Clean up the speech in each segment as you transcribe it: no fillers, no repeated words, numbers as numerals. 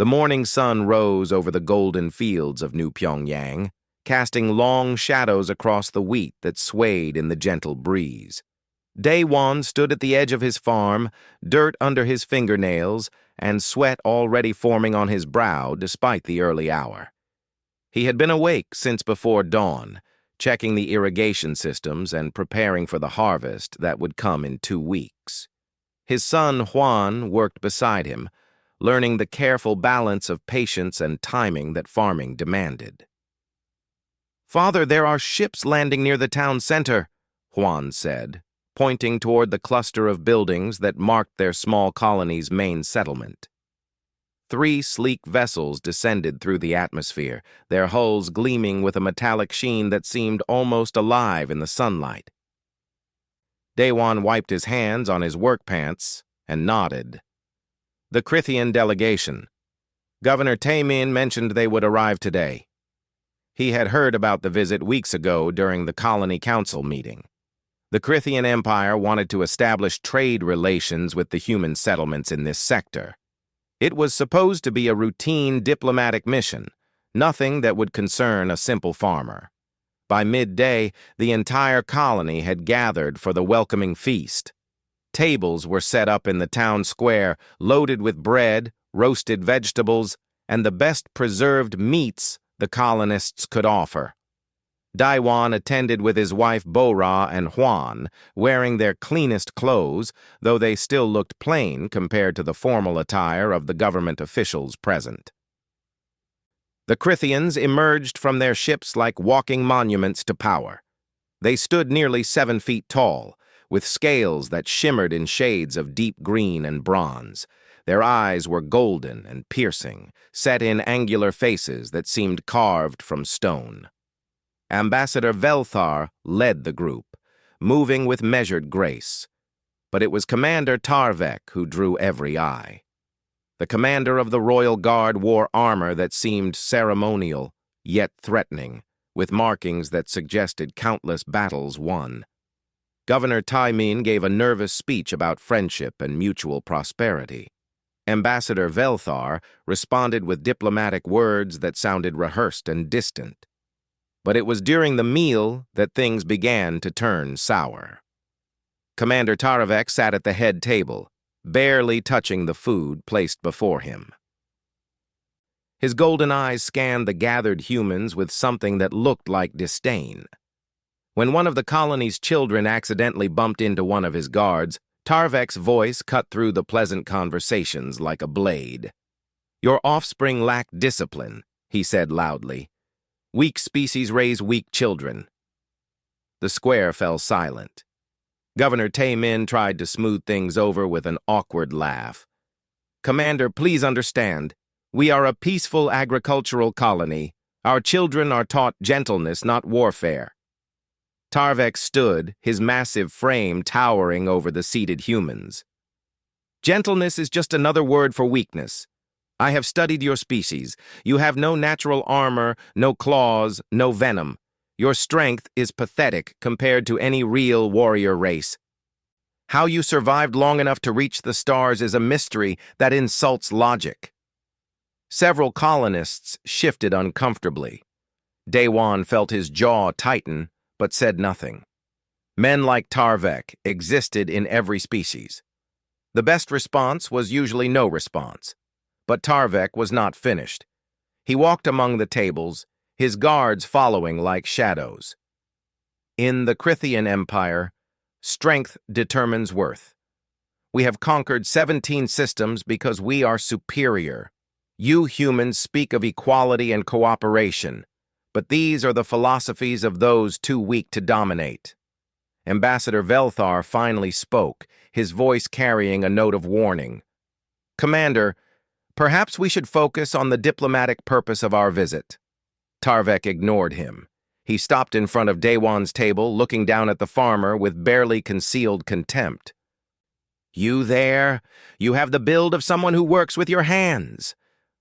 The morning sun rose over the golden fields of New Pyongyang, casting long shadows across the wheat that swayed in the gentle breeze. Daewon stood at the edge of his farm, dirt under his fingernails, and sweat already forming on his brow despite the early hour. He had been awake since before dawn, checking the irrigation systems and preparing for the harvest that would come in 2 weeks. His son Juan worked beside him, learning the careful balance of patience and timing that farming demanded. "Father, there are ships landing near the town center," Juan said, pointing toward the cluster of buildings that marked their small colony's main settlement. 3 sleek vessels descended through the atmosphere, their hulls gleaming with a metallic sheen that seemed almost alive in the sunlight. Daewon wiped his hands on his work pants and nodded. The Krithian delegation. Governor Taemin mentioned they would arrive today. He had heard about the visit weeks ago during the colony council meeting. The Krithian Empire wanted to establish trade relations with the human settlements in this sector. It was supposed to be a routine diplomatic mission, nothing that would concern a simple farmer. By midday, the entire colony had gathered for the welcoming feast. Tables were set up in the town square, loaded with bread, roasted vegetables, and the best preserved meats the colonists could offer. Daewon attended with his wife Bora and Juan, wearing their cleanest clothes, though they still looked plain compared to the formal attire of the government officials present. The Krithians emerged from their ships like walking monuments to power. They stood nearly 7 feet tall, with scales that shimmered in shades of deep green and bronze. Their eyes were golden and piercing, set in angular faces that seemed carved from stone. Ambassador Velthar led the group, moving with measured grace. But it was Commander Tarvek who drew every eye. The commander of the Royal Guard wore armor that seemed ceremonial, yet threatening, with markings that suggested countless battles won. Governor Taemin gave a nervous speech about friendship and mutual prosperity. Ambassador Velthar responded with diplomatic words that sounded rehearsed and distant. But it was during the meal that things began to turn sour. Commander Tarvek sat at the head table, barely touching the food placed before him. His golden eyes scanned the gathered humans with something that looked like disdain. When one of the colony's children accidentally bumped into one of his guards, Tarvek's voice cut through the pleasant conversations like a blade. "Your offspring lack discipline," he said loudly. "Weak species raise weak children." The square fell silent. Governor Taemin tried to smooth things over with an awkward laugh. "Commander, please understand. We are a peaceful agricultural colony. Our children are taught gentleness, not warfare." Tarvek stood, his massive frame towering over the seated humans. "Gentleness is just another word for weakness. I have studied your species. You have no natural armor, no claws, no venom. Your strength is pathetic compared to any real warrior race. How you survived long enough to reach the stars is a mystery that insults logic." Several colonists shifted uncomfortably. Daewon felt his jaw tighten, but said nothing. Men like Tarvek existed in every species. The best response was usually no response. But Tarvek was not finished. He walked among the tables, his guards following like shadows. "In the Krithian Empire, strength determines worth. We have conquered 17 systems because we are superior. You humans speak of equality and cooperation, but these are the philosophies of those too weak to dominate." Ambassador Velthar finally spoke, his voice carrying a note of warning. "Commander, perhaps we should focus on the diplomatic purpose of our visit." Tarvek ignored him. He stopped in front of Daewon's table, looking down at the farmer with barely concealed contempt. "You there? You have the build of someone who works with your hands.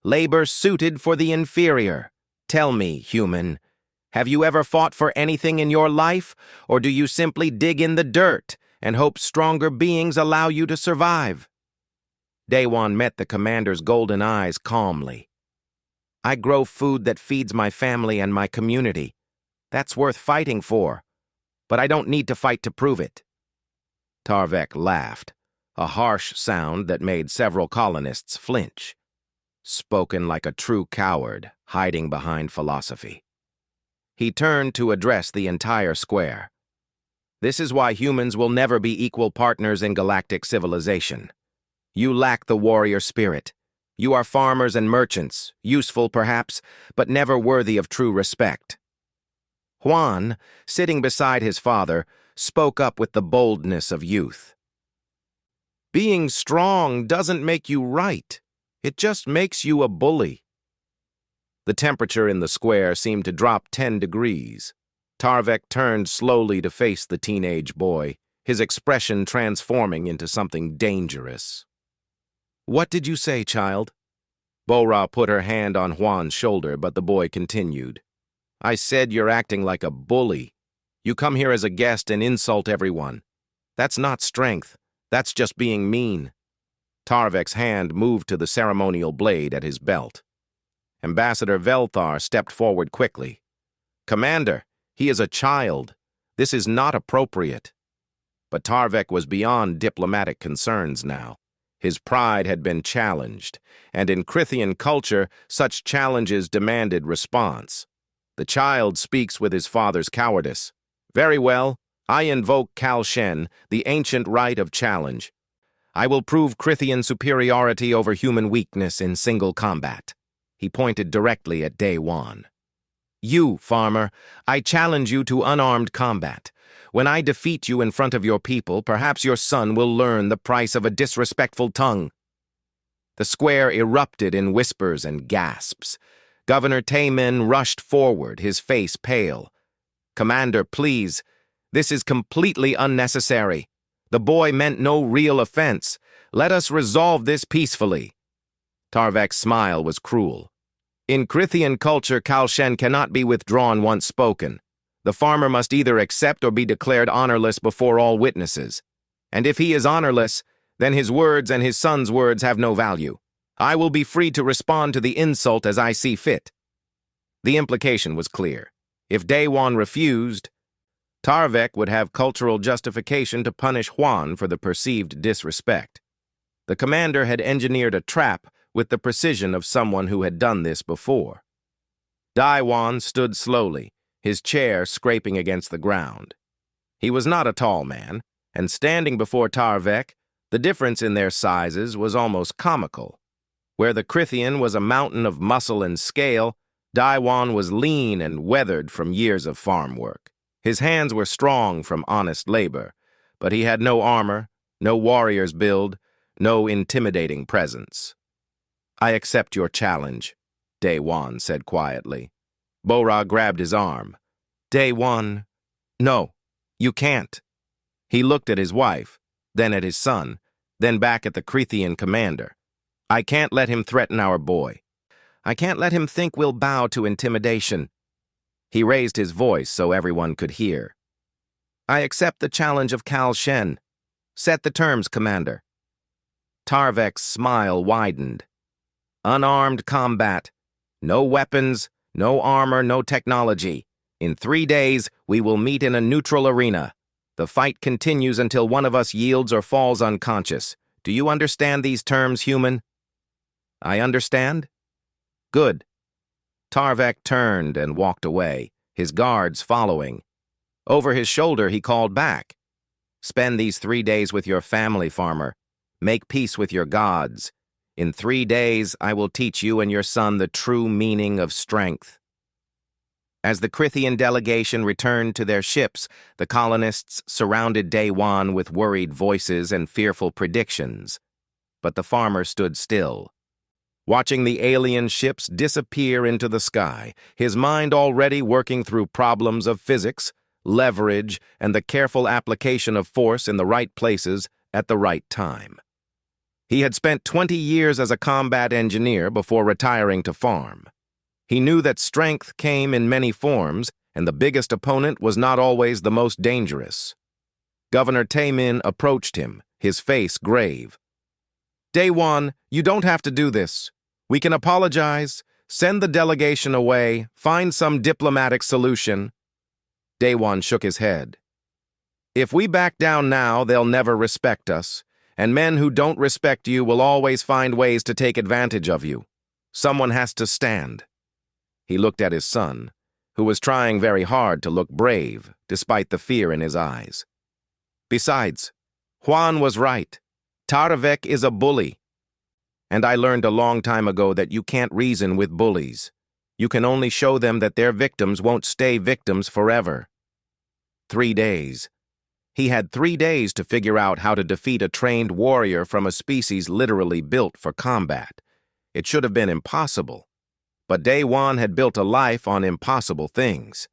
Labor suited for the inferior. Tell me, human, have you ever fought for anything in your life, or do you simply dig in the dirt and hope stronger beings allow you to survive?" Daewon met the commander's golden eyes calmly. I grow food that feeds my family and my community. That's worth fighting for. But I don't need to fight to prove it. Tarvek laughed, a harsh sound that made several colonists flinch. Spoken like a true coward, hiding behind philosophy. He turned to address the entire square. This is why humans will never be equal partners in galactic civilization. You lack the warrior spirit. You are farmers and merchants, useful perhaps, but never worthy of true respect. Juan, sitting beside his father, spoke up with the boldness of youth. Being strong doesn't make you right. It just makes you a bully. The temperature in the square seemed to drop 10 degrees. Tarvek turned slowly to face the teenage boy, his expression transforming into something dangerous. What did you say, child? Bora put her hand on Juan's shoulder, but the boy continued. I said you're acting like a bully. You come here as a guest and insult everyone. That's not strength. That's just being mean. Tarvek's hand moved to the ceremonial blade at his belt. Ambassador Velthar stepped forward quickly. Commander, he is a child. This is not appropriate. But Tarvek was beyond diplomatic concerns now. His pride had been challenged, and in Krithian culture, such challenges demanded response. The child speaks with his father's cowardice. Very well, I invoke Kal Shen, the ancient right of challenge. I will prove Krithian superiority over human weakness in single combat. He pointed directly at Daewon. You, farmer, I challenge you to unarmed combat. When I defeat you in front of your people, perhaps your son will learn the price of a disrespectful tongue. The square erupted in whispers and gasps. Governor Taemin rushed forward, his face pale. Commander, please, this is completely unnecessary. The boy meant no real offense. Let us resolve this peacefully. Tarvek's smile was cruel. In Krithian culture, Kal Shen cannot be withdrawn once spoken. The farmer must either accept or be declared honorless before all witnesses. And if he is honorless, then his words and his son's words have no value. I will be free to respond to the insult as I see fit. The implication was clear. If Daewon refused, Tarvek would have cultural justification to punish Juan for the perceived disrespect. The commander had engineered a trap with the precision of someone who had done this before. Daewon stood slowly, his chair scraping against the ground. He was not a tall man, and standing before Tarvek, the difference in their sizes was almost comical. Where the Krithian was a mountain of muscle and scale, Daewon was lean and weathered from years of farm work. His hands were strong from honest labor, but he had no armor, no warrior's build, no intimidating presence. I accept your challenge, Daewon said quietly. Bora grabbed his arm. Daewon, no, you can't. He looked at his wife, then at his son, then back at the Krithian commander. I can't let him threaten our boy. I can't let him think we'll bow to intimidation. He raised his voice so everyone could hear. I accept the challenge of Kal Shen. Set the terms, Commander. Tarvek's smile widened. Unarmed combat. No weapons, no armor, no technology. In 3 days, we will meet in a neutral arena. The fight continues until one of us yields or falls unconscious. Do you understand these terms, human? I understand. Good. Tarvek turned and walked away, his guards following. Over his shoulder, he called back. Spend these 3 days with your family, farmer. Make peace with your gods. In 3 days, I will teach you and your son the true meaning of strength. As the Krithian delegation returned to their ships, the colonists surrounded Daewon with worried voices and fearful predictions. But the farmer stood still, watching the alien ships disappear into the sky, his mind already working through problems of physics, leverage, and the careful application of force in the right places at the right time. He had spent 20 years as a combat engineer before retiring to farm. He knew that strength came in many forms, and the biggest opponent was not always the most dangerous. Governor Taemin approached him, his face grave. Day one, you don't have to do this. We can apologize, send the delegation away, find some diplomatic solution. Day one shook his head. If we back down now, they'll never respect us, and men who don't respect you will always find ways to take advantage of you. Someone has to stand. He looked at his son, who was trying very hard to look brave, despite the fear in his eyes. Besides, Juan was right. Tarvek is a bully. And I learned a long time ago that you can't reason with bullies. You can only show them that their victims won't stay victims forever. 3 days. He had 3 days to figure out how to defeat a trained warrior from a species literally built for combat. It should have been impossible. But Day One had built a life on impossible things.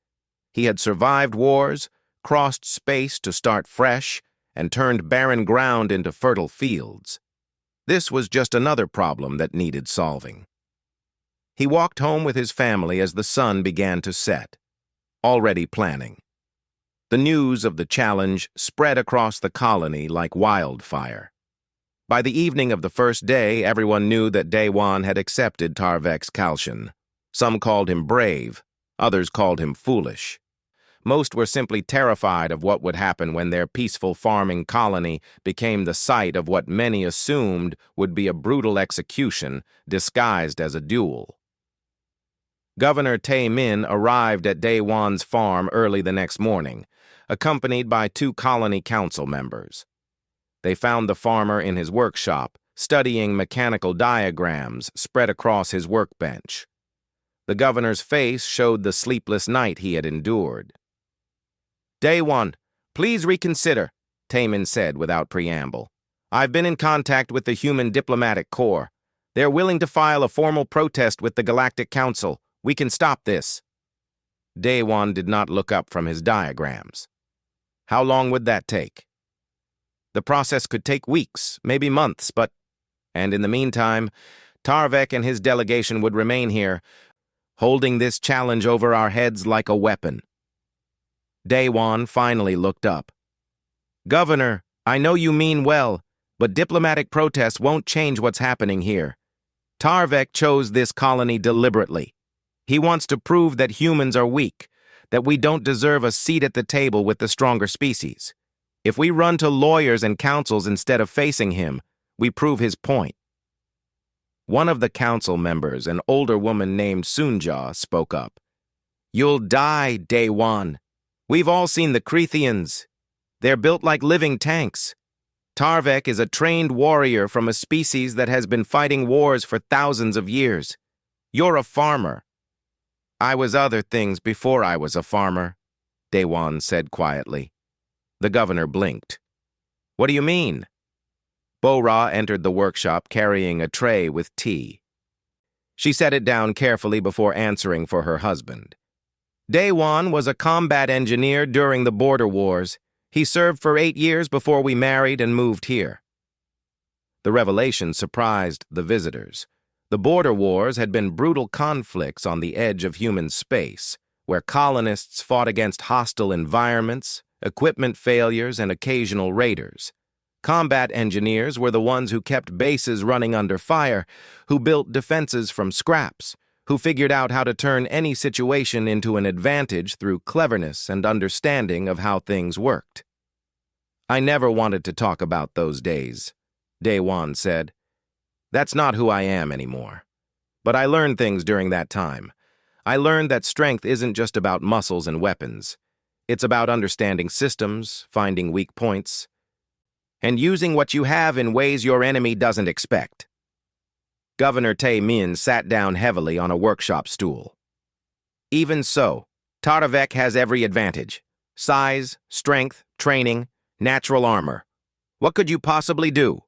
He had survived wars, crossed space to start fresh, and turned barren ground into fertile fields. This was just another problem that needed solving. He walked home with his family as the sun began to set, already planning. The news of the challenge spread across the colony like wildfire. By the evening of the first day, everyone knew that Day One had accepted Tarvek's caution. Some called him brave, others called him foolish. Most were simply terrified of what would happen when their peaceful farming colony became the site of what many assumed would be a brutal execution disguised as a duel. Governor Tae Min arrived at Day One's farm early the next morning, accompanied by 2 colony council members. They found the farmer in his workshop, studying mechanical diagrams spread across his workbench. The governor's face showed the sleepless night he had endured. Day One, please reconsider, Tae Min said without preamble. I've been in contact with the Human Diplomatic Corps. They're willing to file a formal protest with the Galactic Council. We can stop this. Day One did not look up from his diagrams. How long would that take? The process could take weeks, maybe months, but... And in the meantime, Tarvek and his delegation would remain here, holding this challenge over our heads like a weapon. Day One finally looked up. Governor, I know you mean well, but diplomatic protests won't change what's happening here. Tarvek chose this colony deliberately. He wants to prove that humans are weak, that we don't deserve a seat at the table with the stronger species. If we run to lawyers and councils instead of facing him, we prove his point. One of the council members, an older woman named Sunja, spoke up. You'll die, Day One. We've all seen the Crethians. They're built like living tanks. Tarvek is a trained warrior from a species that has been fighting wars for thousands of years. You're a farmer. I was other things before I was a farmer, Day One said quietly. The governor blinked. What do you mean? Bo-Ra entered the workshop carrying a tray with tea. She set it down carefully before answering for her husband. Day One was a combat engineer during the border wars. He served for 8 years before we married and moved here. The revelation surprised the visitors. The border wars had been brutal conflicts on the edge of human space, where colonists fought against hostile environments, equipment failures, and occasional raiders. Combat engineers were the ones who kept bases running under fire, who built defenses from scraps, who figured out how to turn any situation into an advantage through cleverness and understanding of how things worked. I never wanted to talk about those days, Day One said. That's not who I am anymore. But I learned things during that time. I learned that strength isn't just about muscles and weapons. It's about understanding systems, finding weak points, and using what you have in ways your enemy doesn't expect. Governor Tae Min sat down heavily on a workshop stool. Even so, Tarvek has every advantage. Size, strength, training, natural armor. What could you possibly do?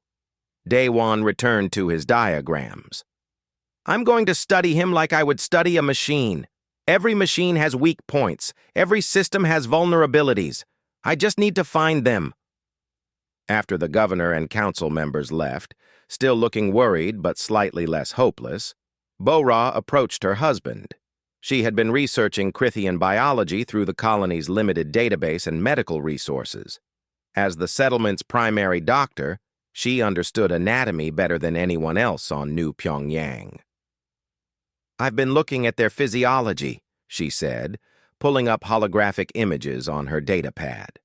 Day One returned to his diagrams. I'm going to study him like I would study a machine. Every machine has weak points. Every system has vulnerabilities. I just need to find them. After the governor and council members left, still looking worried but slightly less hopeless, Bo-Ra approached her husband. She had been researching Crithian biology through the colony's limited database and medical resources. As the settlement's primary doctor, She understood anatomy better than anyone else on New Pyongyang. "I've been looking at their physiology," she said, pulling up holographic images on her datapad.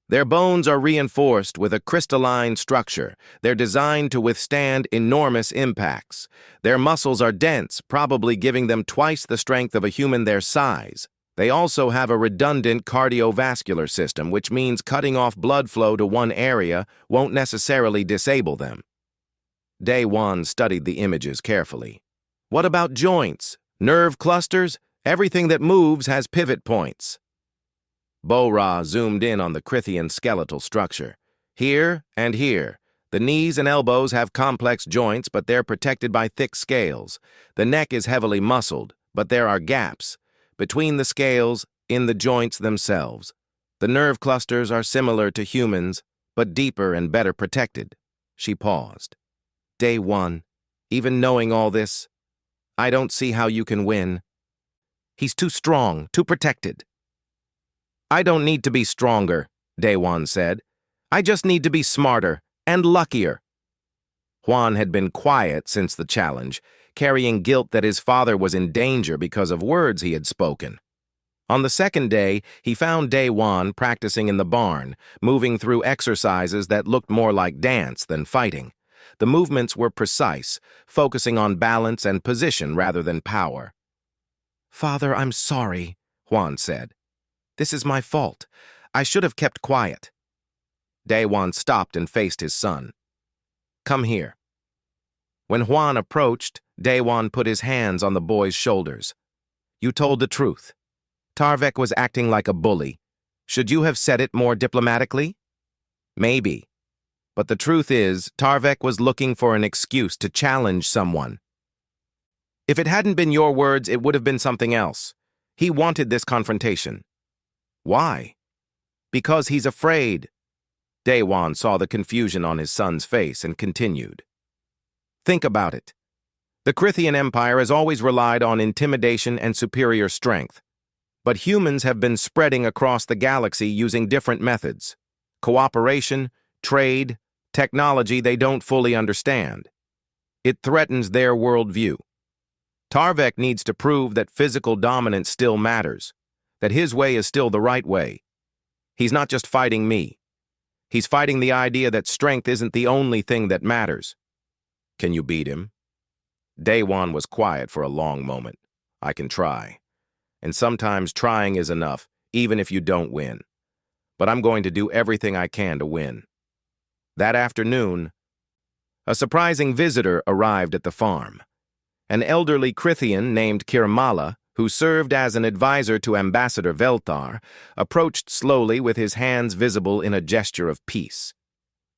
"Their bones are reinforced with a crystalline structure. They're designed to withstand enormous impacts. Their muscles are dense, probably giving them twice the strength of a human their size. They also have a redundant cardiovascular system, which means cutting off blood flow to one area won't necessarily disable them." Daewon studied the images carefully. "What about joints, nerve clusters? Everything that moves has pivot points." Bo-Ra zoomed in on the Krithian skeletal structure. "Here and here. The knees and elbows have complex joints, but they're protected by thick scales. The neck is heavily muscled, but there are gaps between the scales, in the joints themselves. The nerve clusters are similar to humans, but deeper and better protected." She paused. "Daewon, even knowing all this, I don't see how you can win. He's too strong, too protected." "I don't need to be stronger," Daewon said. "I just need to be smarter and luckier." Hwan had been quiet since the challenge, carrying guilt that his father was in danger because of words he had spoken. On the second day, he found Daewon practicing in the barn, moving through exercises that looked more like dance than fighting. The movements were precise, focusing on balance and position rather than power. "Father, I'm sorry," Hwan said. "This is my fault. I should have kept quiet." Daewon stopped and faced his son. "Come here." When Hwan approached, Daewon put his hands on the boy's shoulders. "You told the truth. Tarvek was acting like a bully. Should you have said it more diplomatically? Maybe. But the truth is, Tarvek was looking for an excuse to challenge someone. If it hadn't been your words, it would have been something else. He wanted this confrontation." "Why?" "Because he's afraid." Daewon saw the confusion on his son's face and continued. "Think about it. The Krithian Empire has always relied on intimidation and superior strength. But humans have been spreading across the galaxy using different methods. Cooperation, trade, technology they don't fully understand. It threatens their worldview. Tarvek needs to prove that physical dominance still matters, that his way is still the right way. He's not just fighting me. He's fighting the idea that strength isn't the only thing that matters." "Can you beat him?" Daewon was quiet for a long moment. "I can try. And sometimes trying is enough, even if you don't win. But I'm going to do everything I can to win." That afternoon, a surprising visitor arrived at the farm. An elderly Krithian named Kirmala, who served as an advisor to Ambassador Velthar, approached slowly with his hands visible in a gesture of peace.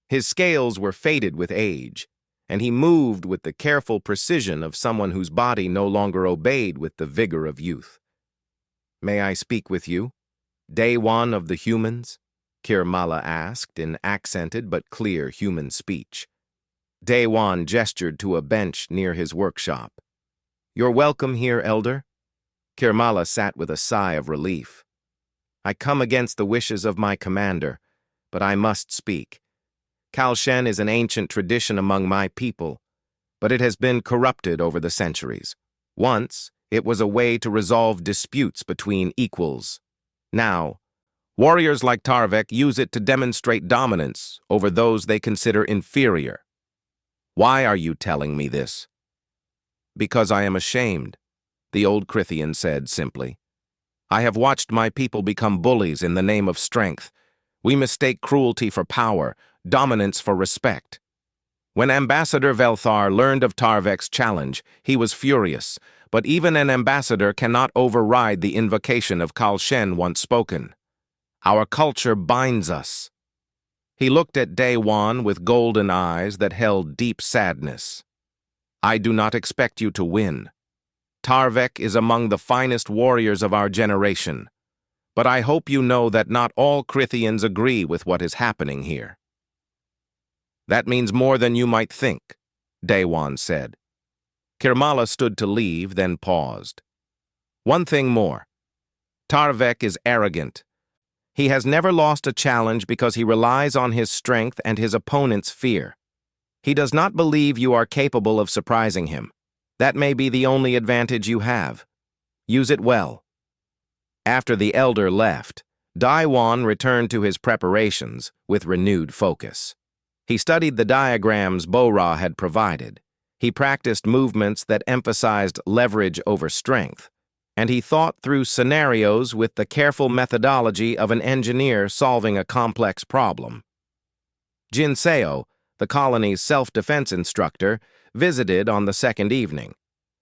His scales were faded with age, and he moved with the careful precision of someone whose body no longer obeyed with the vigor of youth. "May I speak with you, Daewon of the humans?" Kirmala asked in accented but clear human speech. Daewon gestured to a bench near his workshop. "You're welcome here, Elder." Kirmala sat with a sigh of relief. "I come against the wishes of my commander, but I must speak. Kalshen is an ancient tradition among my people, but it has been corrupted over the centuries. Once, it was a way to resolve disputes between equals. Now, warriors like Tarvek use it to demonstrate dominance over those they consider inferior. Why are you telling me this?" "Because I am ashamed," the old Krithian said simply. "I have watched my people become bullies in the name of strength. We mistake cruelty for power, dominance for respect. When Ambassador Velthar learned of Tarvek's challenge, he was furious, but even an ambassador cannot override the invocation of Kalshen once spoken. Our culture binds us." He looked at Daewon with golden eyes that held deep sadness. "I do not expect you to win. Tarvek is among the finest warriors of our generation, but I hope you know that not all Krithians agree with what is happening here." "That means more than you might think," Daewon said. Kirmala stood to leave, then paused. "One thing more. Tarvek is arrogant. He has never lost a challenge because he relies on his strength and his opponent's fear. He does not believe you are capable of surprising him. That may be the only advantage you have. Use it well. After the elder left, Daiwan returned to his preparations with renewed focus. He studied the diagrams Bo-Ra had provided. He practiced movements that emphasized leverage over strength, and he thought through scenarios with the careful methodology of an engineer solving a complex problem. Jinseo, the colony's self-defense instructor, visited on the second evening.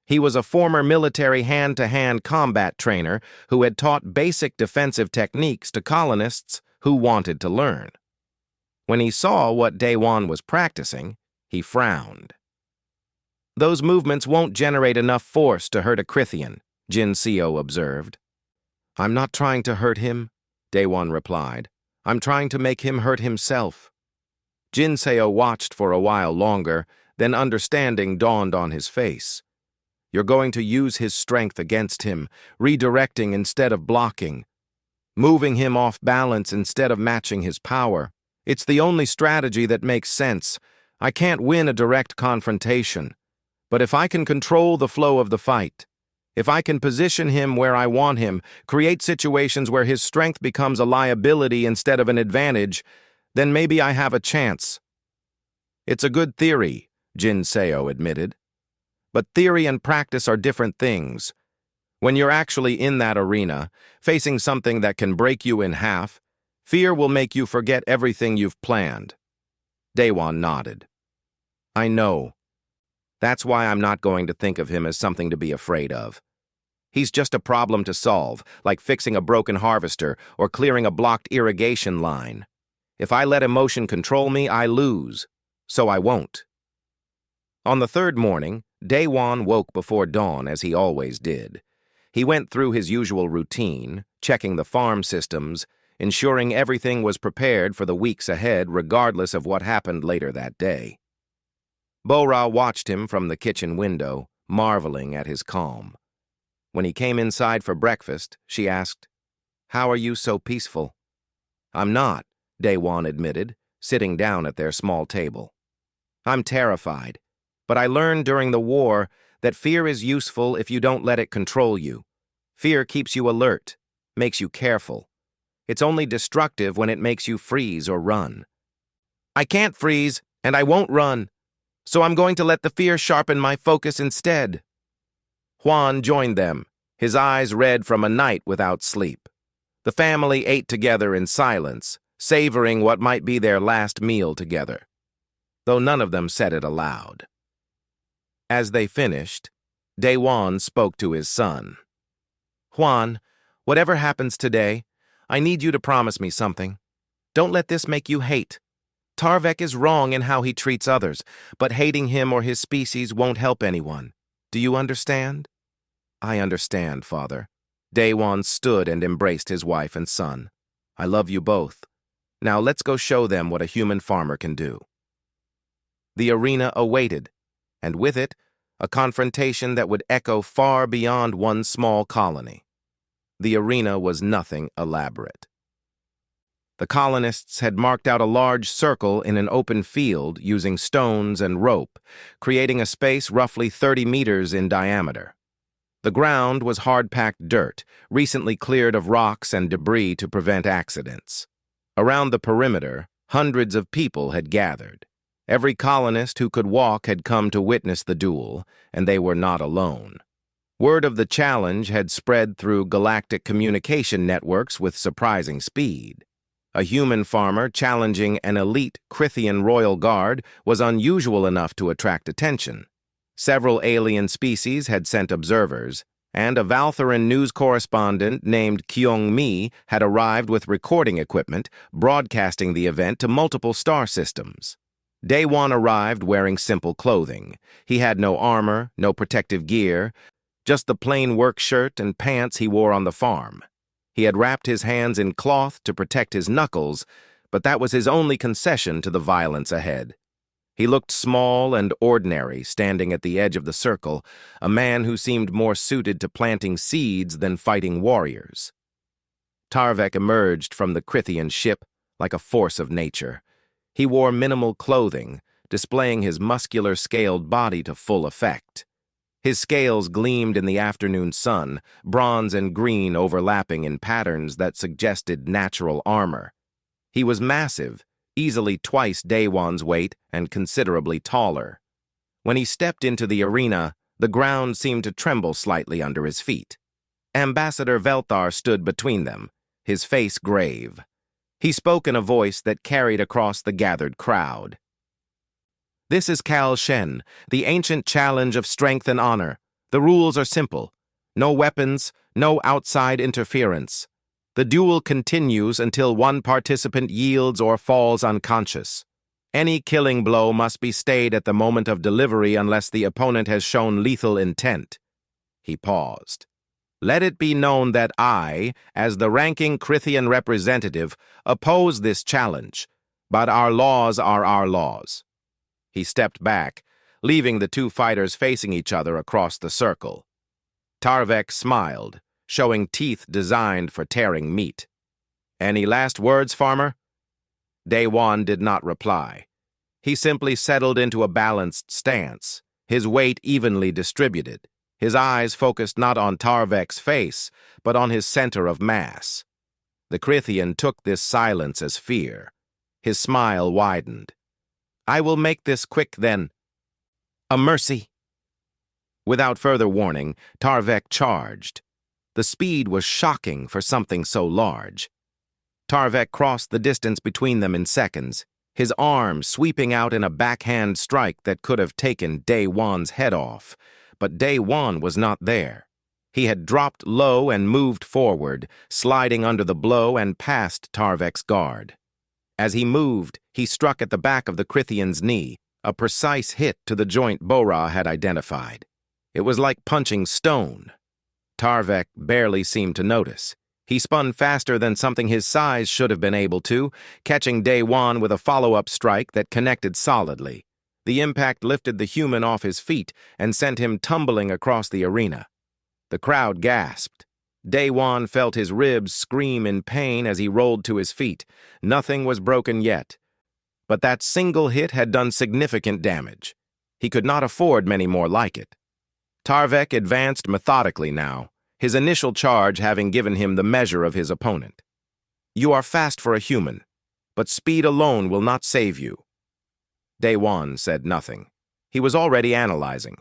He was a former military hand-to-hand combat trainer who had taught basic defensive techniques to colonists who wanted to learn. When he saw what Daiwan was practicing, he frowned. "Those movements won't generate enough force to hurt a Crithian," Jinseo observed. "I'm not trying to hurt him," Daiwan replied. "I'm trying to make him hurt himself." Jinseo watched for a while longer, then understanding dawned on his face. "You're going to use his strength against him, redirecting instead of blocking, moving him off balance instead of matching his power. It's the only strategy that makes sense. I can't win a direct confrontation. But if I can control the flow of the fight, if I can position him where I want him, create situations where his strength becomes a liability instead of an advantage, then maybe I have a chance." "It's a good theory," Jinseo admitted. "But theory and practice are different things. When you're actually in that arena, facing something that can break you in half, fear will make you forget everything you've planned." Daiwan nodded. "I know. That's why I'm not going to think of him as something to be afraid of. He's just a problem to solve, like fixing a broken harvester or clearing a blocked irrigation line. If I let emotion control me, I lose. So I won't." On the third morning, Daiwan woke before dawn as he always did. He went through his usual routine, checking the farm systems, ensuring everything was prepared for the weeks ahead regardless of what happened later that day. Bo-Ra watched him from the kitchen window, marveling at his calm. When he came inside for breakfast, she asked, "How are you so peaceful?" "I'm not," Daiwan admitted, sitting down at their small table. "I'm terrified, but I learned during the war that fear is useful if you don't let it control you. Fear keeps you alert, makes you careful. It's only destructive when it makes you freeze or run." "I can't freeze, and I won't run. So I'm going to let the fear sharpen my focus instead." Juan joined them, his eyes red from a night without sleep. The family ate together in silence, savoring what might be their last meal together, though none of them said it aloud. As they finished, Daiwan spoke to his son. "Juan, whatever happens today, I need you to promise me something. Don't let this make you hate. Tarvek is wrong in how he treats others, but hating him or his species won't help anyone. Do you understand?" "I understand, Father." Daiwan stood and embraced his wife and son. "I love you both. Now let's go show them what a human farmer can do." The arena awaited, and with it, a confrontation that would echo far beyond one small colony. The arena was nothing elaborate. The colonists had marked out a large circle in an open field using stones and rope, creating a space roughly 30 meters in diameter. The ground was hard-packed dirt, recently cleared of rocks and debris to prevent accidents. Around the perimeter, hundreds of people had gathered. Every colonist who could walk had come to witness the duel, and they were not alone. Word of the challenge had spread through galactic communication networks with surprising speed. A human farmer challenging an elite Crithian royal guard was unusual enough to attract attention. Several alien species had sent observers, and a Valtheran news correspondent named Kyung-mi had arrived with recording equipment, broadcasting the event to multiple star systems. Daiwan arrived wearing simple clothing. He had no armor, no protective gear, just the plain work shirt and pants he wore on the farm. He had wrapped his hands in cloth to protect his knuckles, but that was his only concession to the violence ahead. He looked small and ordinary, standing at the edge of the circle, a man who seemed more suited to planting seeds than fighting warriors. Tarvek emerged from the Crithian ship like a force of nature. He wore minimal clothing, displaying his muscular, scaled body to full effect. His scales gleamed in the afternoon sun, bronze and green overlapping in patterns that suggested natural armor. He was massive, easily twice Daewon's weight and considerably taller. When he stepped into the arena, the ground seemed to tremble slightly under his feet. Ambassador Velthar stood between them, his face grave. He spoke in a voice that carried across the gathered crowd. "This is Kal Shen, the ancient challenge of strength and honor. The rules are simple. No weapons, no outside interference. The duel continues until one participant yields or falls unconscious. Any killing blow must be stayed at the moment of delivery unless the opponent has shown lethal intent." He paused. "Let it be known that I, as the ranking Crithian representative, oppose this challenge, but our laws are our laws." He stepped back, leaving the two fighters facing each other across the circle. Tarvek smiled, showing teeth designed for tearing meat. "Any last words, farmer?" Daewon did not reply. He simply settled into a balanced stance, his weight evenly distributed, his eyes focused not on Tarvek's face, but on his center of mass. The Crithian took this silence as fear. His smile widened. "I will make this quick, then. A mercy." Without further warning, Tarvek charged. The speed was shocking for something so large. Tarvek crossed the distance between them in seconds, his arm sweeping out in a backhand strike that could have taken Daewon's head off. But Daewon was not there. He had dropped low and moved forward, sliding under the blow and past Tarvek's guard. As he moved, he struck at the back of the Crithian's knee, a precise hit to the joint Bora had identified. It was like punching stone. Tarvek barely seemed to notice. He spun faster than something his size should have been able to, catching Daewon with a follow-up strike that connected solidly. The impact lifted the human off his feet and sent him tumbling across the arena. The crowd gasped. Daewon felt his ribs scream in pain as he rolled to his feet. Nothing was broken yet. But that single hit had done significant damage. He could not afford many more like it. Tarvek advanced methodically now, his initial charge having given him the measure of his opponent. "You are fast for a human, but speed alone will not save you." Daewon said nothing. He was already analyzing.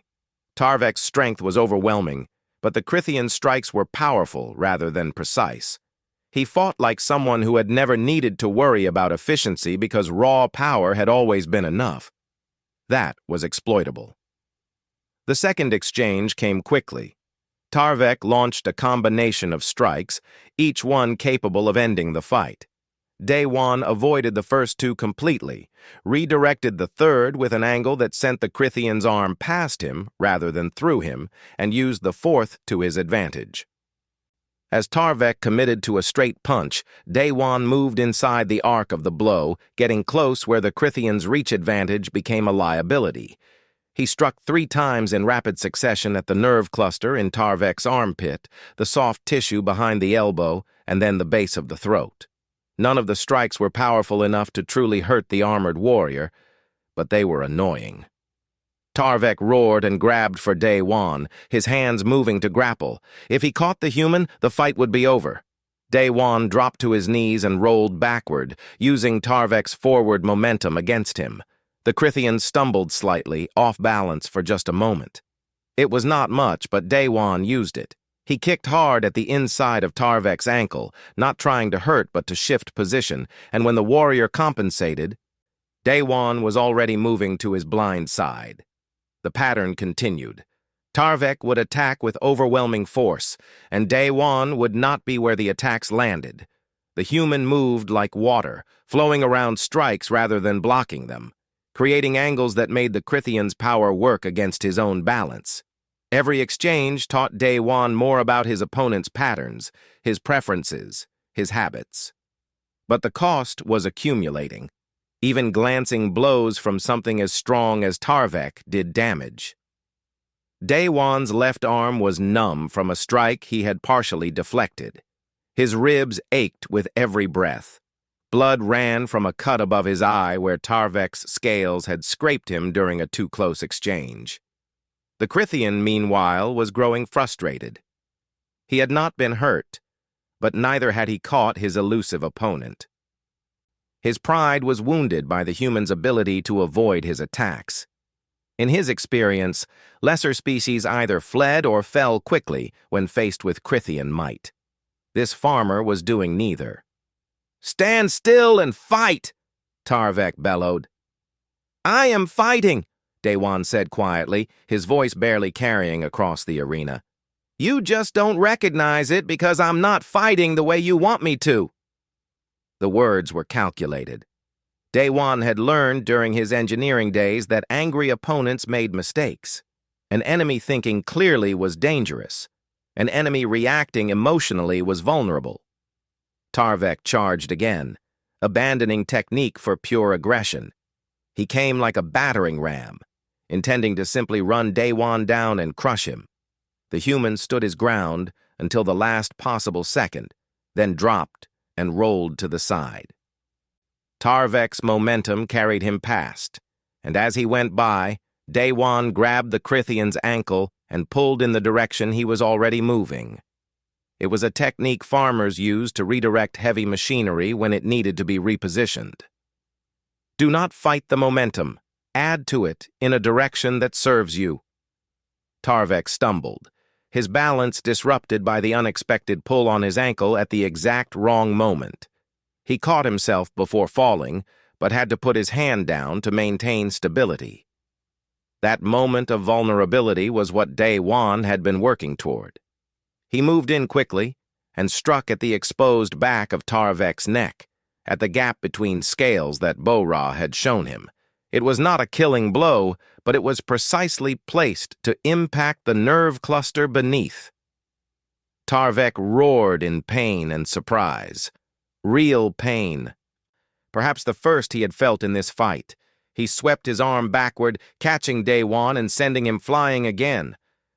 Tarvek's strength was overwhelming, but the Crithian strikes were powerful rather than precise. He fought like someone who had never needed to worry about efficiency because raw power had always been enough. That was exploitable. The second exchange came quickly. Tarvek launched a combination of strikes, each one capable of ending the fight. Daewon avoided the first two completely, redirected the third with an angle that sent the Crithian's arm past him rather than through him, and used the fourth to his advantage. As Tarvek committed to a straight punch, Daewon moved inside the arc of the blow, getting close where the Crithian's reach advantage became a liability. He struck 3 times in rapid succession at the nerve cluster in Tarvek's armpit, the soft tissue behind the elbow, and then the base of the throat. None of the strikes were powerful enough to truly hurt the armored warrior, but they were annoying. Tarvek roared and grabbed for Daewon, his hands moving to grapple. If he caught the human, the fight would be over. Daewon dropped to his knees and rolled backward, using Tarvek's forward momentum against him. The Crithian stumbled slightly, off balance for just a moment. It was not much, but Daewon used it. He kicked hard at the inside of Tarvek's ankle, not trying to hurt but to shift position, and when the warrior compensated, Daewon was already moving to his blind side. The pattern continued. Tarvek would attack with overwhelming force, and Daewon would not be where the attacks landed. The human moved like water, flowing around strikes rather than blocking them, creating angles that made the Crithian's power work against his own balance. Every exchange taught Daewon more about his opponent's patterns, his preferences, his habits. But the cost was accumulating. Even glancing blows from something as strong as Tarvek did damage. Daewon's left arm was numb from a strike he had partially deflected. His ribs ached with every breath. Blood ran from a cut above his eye where Tarvek's scales had scraped him during a too-close exchange. The Crithian, meanwhile, was growing frustrated. He had not been hurt, but neither had he caught his elusive opponent. His pride was wounded by the human's ability to avoid his attacks. In his experience, lesser species either fled or fell quickly when faced with Crithian might. This farmer was doing neither. "Stand still and fight!" Tarvek bellowed. "I am fighting," Daewon said quietly, his voice barely carrying across the arena. "You just don't recognize it because I'm not fighting the way you want me to." The words were calculated. Daewon had learned during his engineering days that angry opponents made mistakes. An enemy thinking clearly was dangerous. An enemy reacting emotionally was vulnerable. Tarvek charged again, abandoning technique for pure aggression. He came like a battering ram, intending to simply run Daewon down and crush him. The human stood his ground until the last possible second, then dropped and rolled to the side. Tarvek's momentum carried him past, and as he went by, Daewon grabbed the Crithian's ankle and pulled in the direction he was already moving. It was a technique farmers used to redirect heavy machinery when it needed to be repositioned. Do not fight the momentum. Add to it in a direction that serves you. Tarvek stumbled, his balance disrupted by the unexpected pull on his ankle at the exact wrong moment. He caught himself before falling, but had to put his hand down to maintain stability. That moment of vulnerability was what Daewon had been working toward. He moved in quickly and struck at the exposed back of Tarvek's neck, at the gap between scales that Bo-Ra had shown him. It was not a killing blow, but it was precisely placed to impact the nerve cluster beneath. Tarvek roared in pain and surprise. Real pain. Perhaps the first he had felt in this fight. He swept his arm backward, catching Daewon and sending him flying again.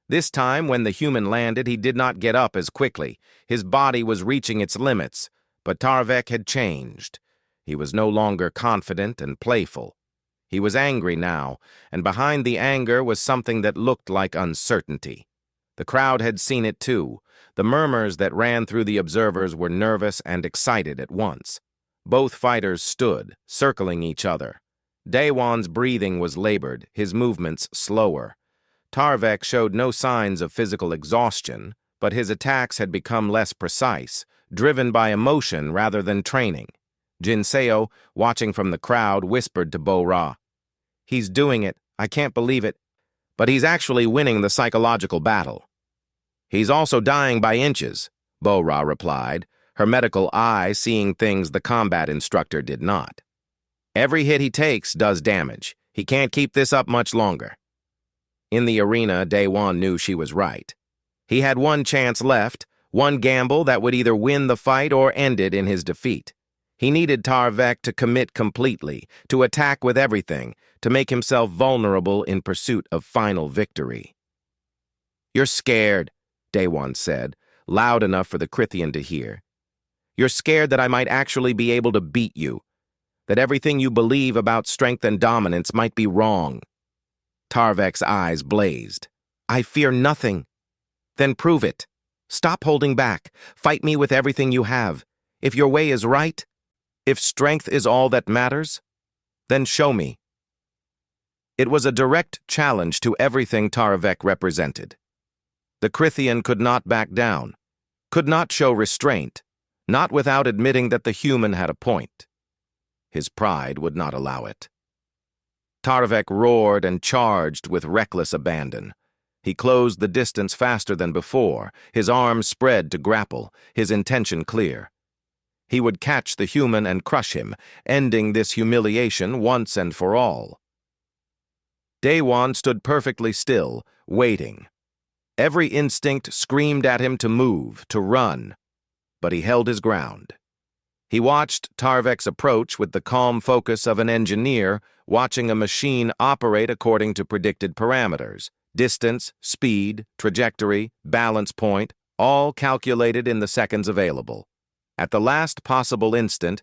This time, when the human landed, he did not get up as quickly. His body was reaching its limits, but Tarvek had changed. He was no longer confident and playful. He was angry now, and behind the anger was something that looked like uncertainty. The crowd had seen it too. The murmurs that ran through the observers were nervous and excited at once. Both fighters stood, circling each other. Daewon's breathing was labored, his movements slower. Tarvek showed no signs of physical exhaustion, but his attacks had become less precise, driven by emotion rather than training. Jinseo, watching from the crowd, whispered to Bo-Ra, "He's doing it, I can't believe it, but he's actually winning the psychological battle." "He's also dying by inches," Bo-Ra replied, her medical eye seeing things the combat instructor did not. "Every hit he takes does damage. He can't keep this up much longer." In the arena, Daewon knew she was right. He had one chance left, one gamble that would either win the fight or end it in his defeat. He needed Tarvek to commit completely, to attack with everything, to make himself vulnerable in pursuit of final victory. "You're scared," Daewon said, loud enough for the Crithian to hear. "You're scared that I might actually be able to beat you, that everything you believe about strength and dominance might be wrong." Tarvek's eyes blazed. "I fear nothing." "Then prove it. Stop holding back. Fight me with everything you have. If your way is right, if strength is all that matters, then show me." It was a direct challenge to everything Tarvek represented. The Crithian could not back down, could not show restraint, not without admitting that the human had a point. His pride would not allow it. Tarvek roared and charged with reckless abandon. He closed the distance faster than before, his arms spread to grapple, his intention clear. He would catch the human and crush him, ending this humiliation once and for all. Daewon stood perfectly still, waiting. Every instinct screamed at him to move, to run, but he held his ground. He watched Tarvek's approach with the calm focus of an engineer watching a machine operate according to predicted parameters: distance, speed, trajectory, balance point, all calculated in the seconds available. At the last possible instant,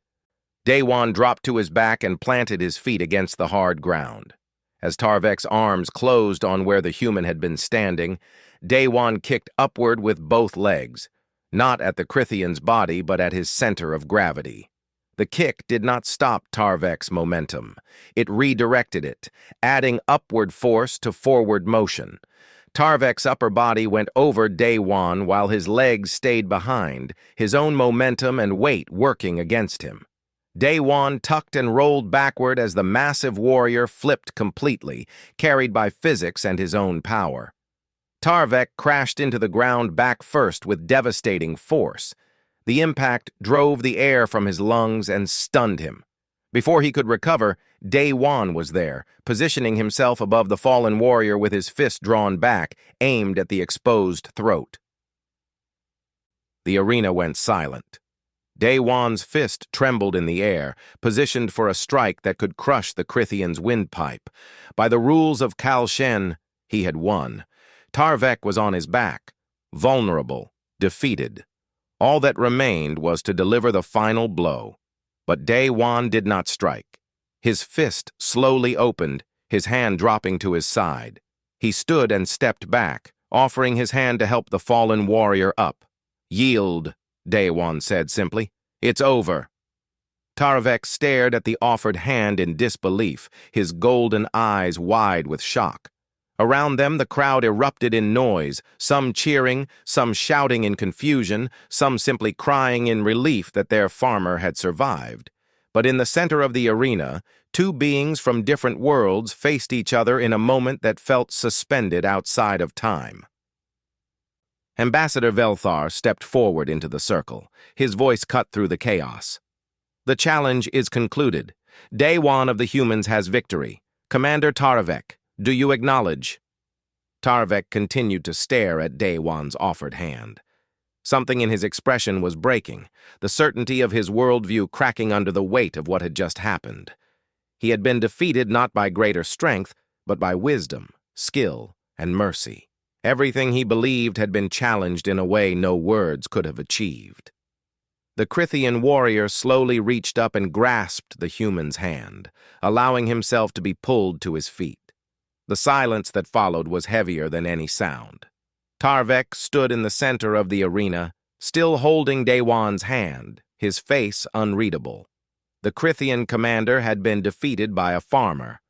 Daewon dropped to his back and planted his feet against the hard ground. As Tarvek's arms closed on where the human had been standing, Daewon kicked upward with both legs, not at the Crithian's body but at his center of gravity. The kick did not stop Tarvek's momentum. It redirected it, adding upward force to forward motion. Tarvek's upper body went over Daewon while his legs stayed behind, his own momentum and weight working against him. Daewon tucked and rolled backward as the massive warrior flipped completely, carried by physics and his own power. Tarvek crashed into the ground back first with devastating force. The impact drove the air from his lungs and stunned him. Before he could recover, Daewon was there, positioning himself above the fallen warrior with his fist drawn back, aimed at the exposed throat. The arena went silent. Daewon's fist trembled in the air, positioned for a strike that could crush the Crithian's windpipe. By the rules of Kal Shen, he had won. Tarvek was on his back, vulnerable, defeated. All that remained was to deliver the final blow. But Daewon did not strike. His fist slowly opened, his hand dropping to his side. He stood and stepped back, offering his hand to help the fallen warrior up. "Yield," Daewon said simply. "It's over." Tarvek stared at the offered hand in disbelief, his golden eyes wide with shock. Around them, the crowd erupted in noise, some cheering, some shouting in confusion, some simply crying in relief that their farmer had survived. But in the center of the arena, two beings from different worlds faced each other in a moment that felt suspended outside of time. Ambassador Velthar stepped forward into the circle, his voice cut through the chaos. "The challenge is concluded. Daewon of the humans has victory. Commander Tarvek, do you acknowledge?" Tarvek continued to stare at Daewon's offered hand. Something in his expression was breaking, the certainty of his worldview cracking under the weight of what had just happened. He had been defeated not by greater strength, but by wisdom, skill, and mercy. Everything he believed had been challenged in a way no words could have achieved. The Crithian warrior slowly reached up and grasped the human's hand, allowing himself to be pulled to his feet. The silence that followed was heavier than any sound. Tarvek stood in the center of the arena, still holding Daewon's hand, his face unreadable. The Crithian commander had been defeated by a farmer,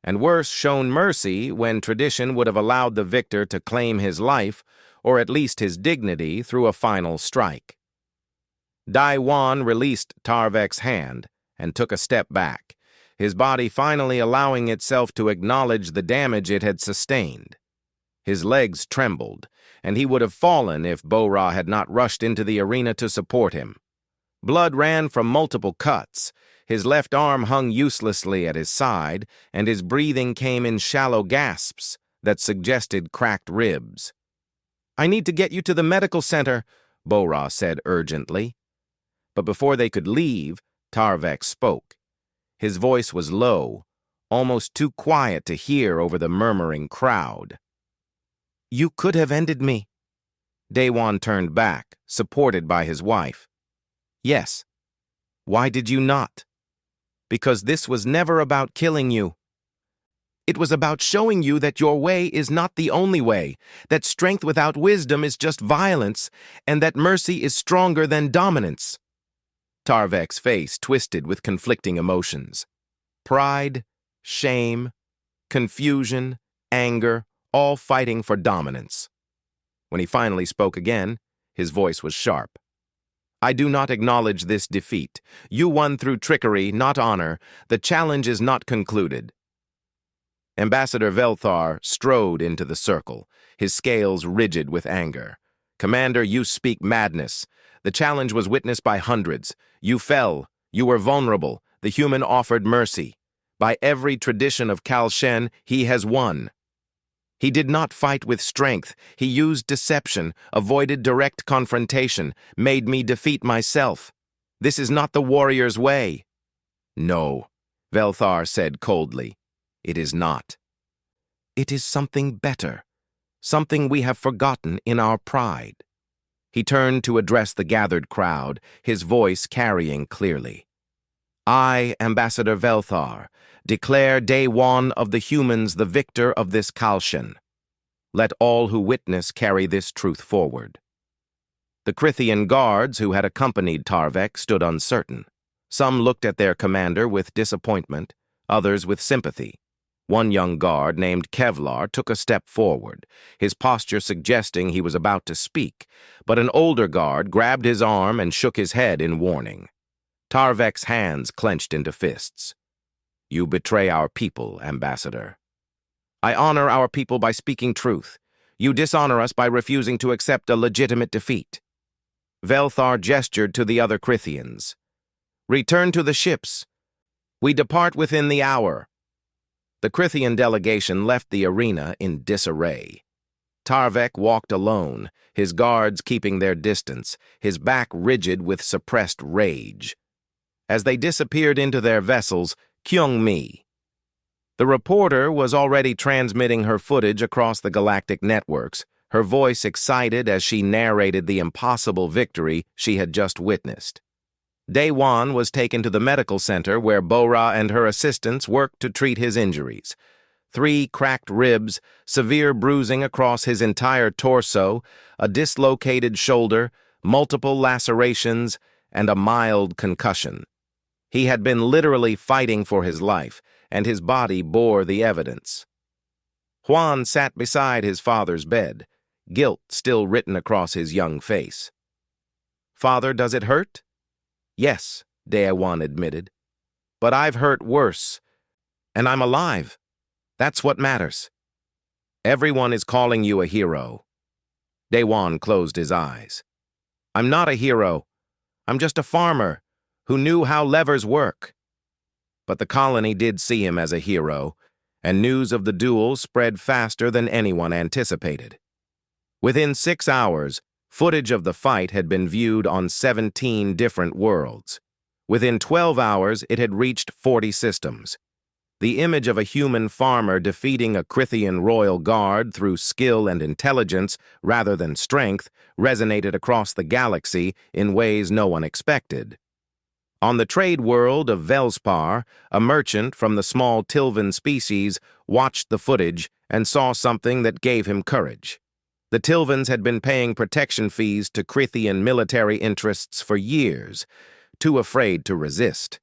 and worse, shown mercy when tradition would have allowed the victor to claim his life, or at least his dignity, through a final strike. Daewon released Tarvek's hand and took a step back, his body finally allowing itself to acknowledge the damage it had sustained. His legs trembled, and he would have fallen if Bo-Ra had not rushed into the arena to support him. Blood ran from multiple cuts, his left arm hung uselessly at his side, and his breathing came in shallow gasps that suggested cracked ribs. "I need to get you to the medical center," Bo-Ra said urgently. But before they could leave, Tarvek spoke. His voice was low, almost too quiet to hear over the murmuring crowd. "You could have ended me." Daewon turned back, supported by his wife. "Yes. Why did you not?" "Because this was never about killing you. It was about showing you that your way is not the only way, that strength without wisdom is just violence, and that mercy is stronger than dominance." Tarvek's face twisted with conflicting emotions. Pride, shame, confusion, anger, all fighting for dominance. When he finally spoke again, his voice was sharp. "I do not acknowledge this defeat. You won through trickery, not honor. The challenge is not concluded." Ambassador Velthar strode into the circle, his scales rigid with anger. "Commander, you speak madness. The challenge was witnessed by hundreds. You fell. You were vulnerable. The human offered mercy. By every tradition of Kal Shen, he has won. He did not fight with strength. He used deception, avoided direct confrontation, made me defeat myself. This is not the warrior's way." "No," Velthar said coldly. "It is not. It is something better, something we have forgotten in our pride." He turned to address the gathered crowd, his voice carrying clearly. I, Ambassador Velthar, declare Day One of the humans the victor of this Kalshan. Let all who witness carry this truth forward. The Krithian guards who had accompanied Tarvek stood uncertain. Some looked at their commander with disappointment, others with sympathy. One young guard named Kevlar took a step forward, his posture suggesting he was about to speak, but an older guard grabbed his arm and shook his head in warning. Tarvek's hands clenched into fists. You betray our people, Ambassador. I honor our people by speaking truth. You dishonor us by refusing to accept a legitimate defeat. Velthar gestured to the other Krithians. Return to the ships. We depart within the hour. The Krithian delegation left the arena in disarray. Tarvek walked alone, his guards keeping their distance, his back rigid with suppressed rage. As they disappeared into their vessels, Kyung-mi. The reporter was already transmitting her footage across the galactic networks, her voice excited as she narrated the impossible victory she had just witnessed. Daewon was taken to the medical center where Bora and her assistants worked to treat his injuries. 3 cracked ribs, severe bruising across his entire torso, a dislocated shoulder, multiple lacerations, and a mild concussion. He had been literally fighting for his life, and his body bore the evidence. Juan sat beside his father's bed, guilt still written across his young face. Father, does it hurt? Yes, Daewon admitted. But I've hurt worse, and I'm alive. That's what matters. Everyone is calling you a hero. Daewon closed his eyes. I'm not a hero. I'm just a farmer who knew how levers work. But the colony did see him as a hero, and news of the duel spread faster than anyone anticipated. Within 6 hours, footage of the fight had been viewed on 17 different worlds. Within 12 hours, it had reached 40 systems. The image of a human farmer defeating a Krithian royal guard through skill and intelligence rather than strength resonated across the galaxy in ways no one expected. On the trade world of Velspar, a merchant from the small Tilvan species watched the footage and saw something that gave him courage. The Tilvans had been paying protection fees to Krithian military interests for years, too afraid to resist.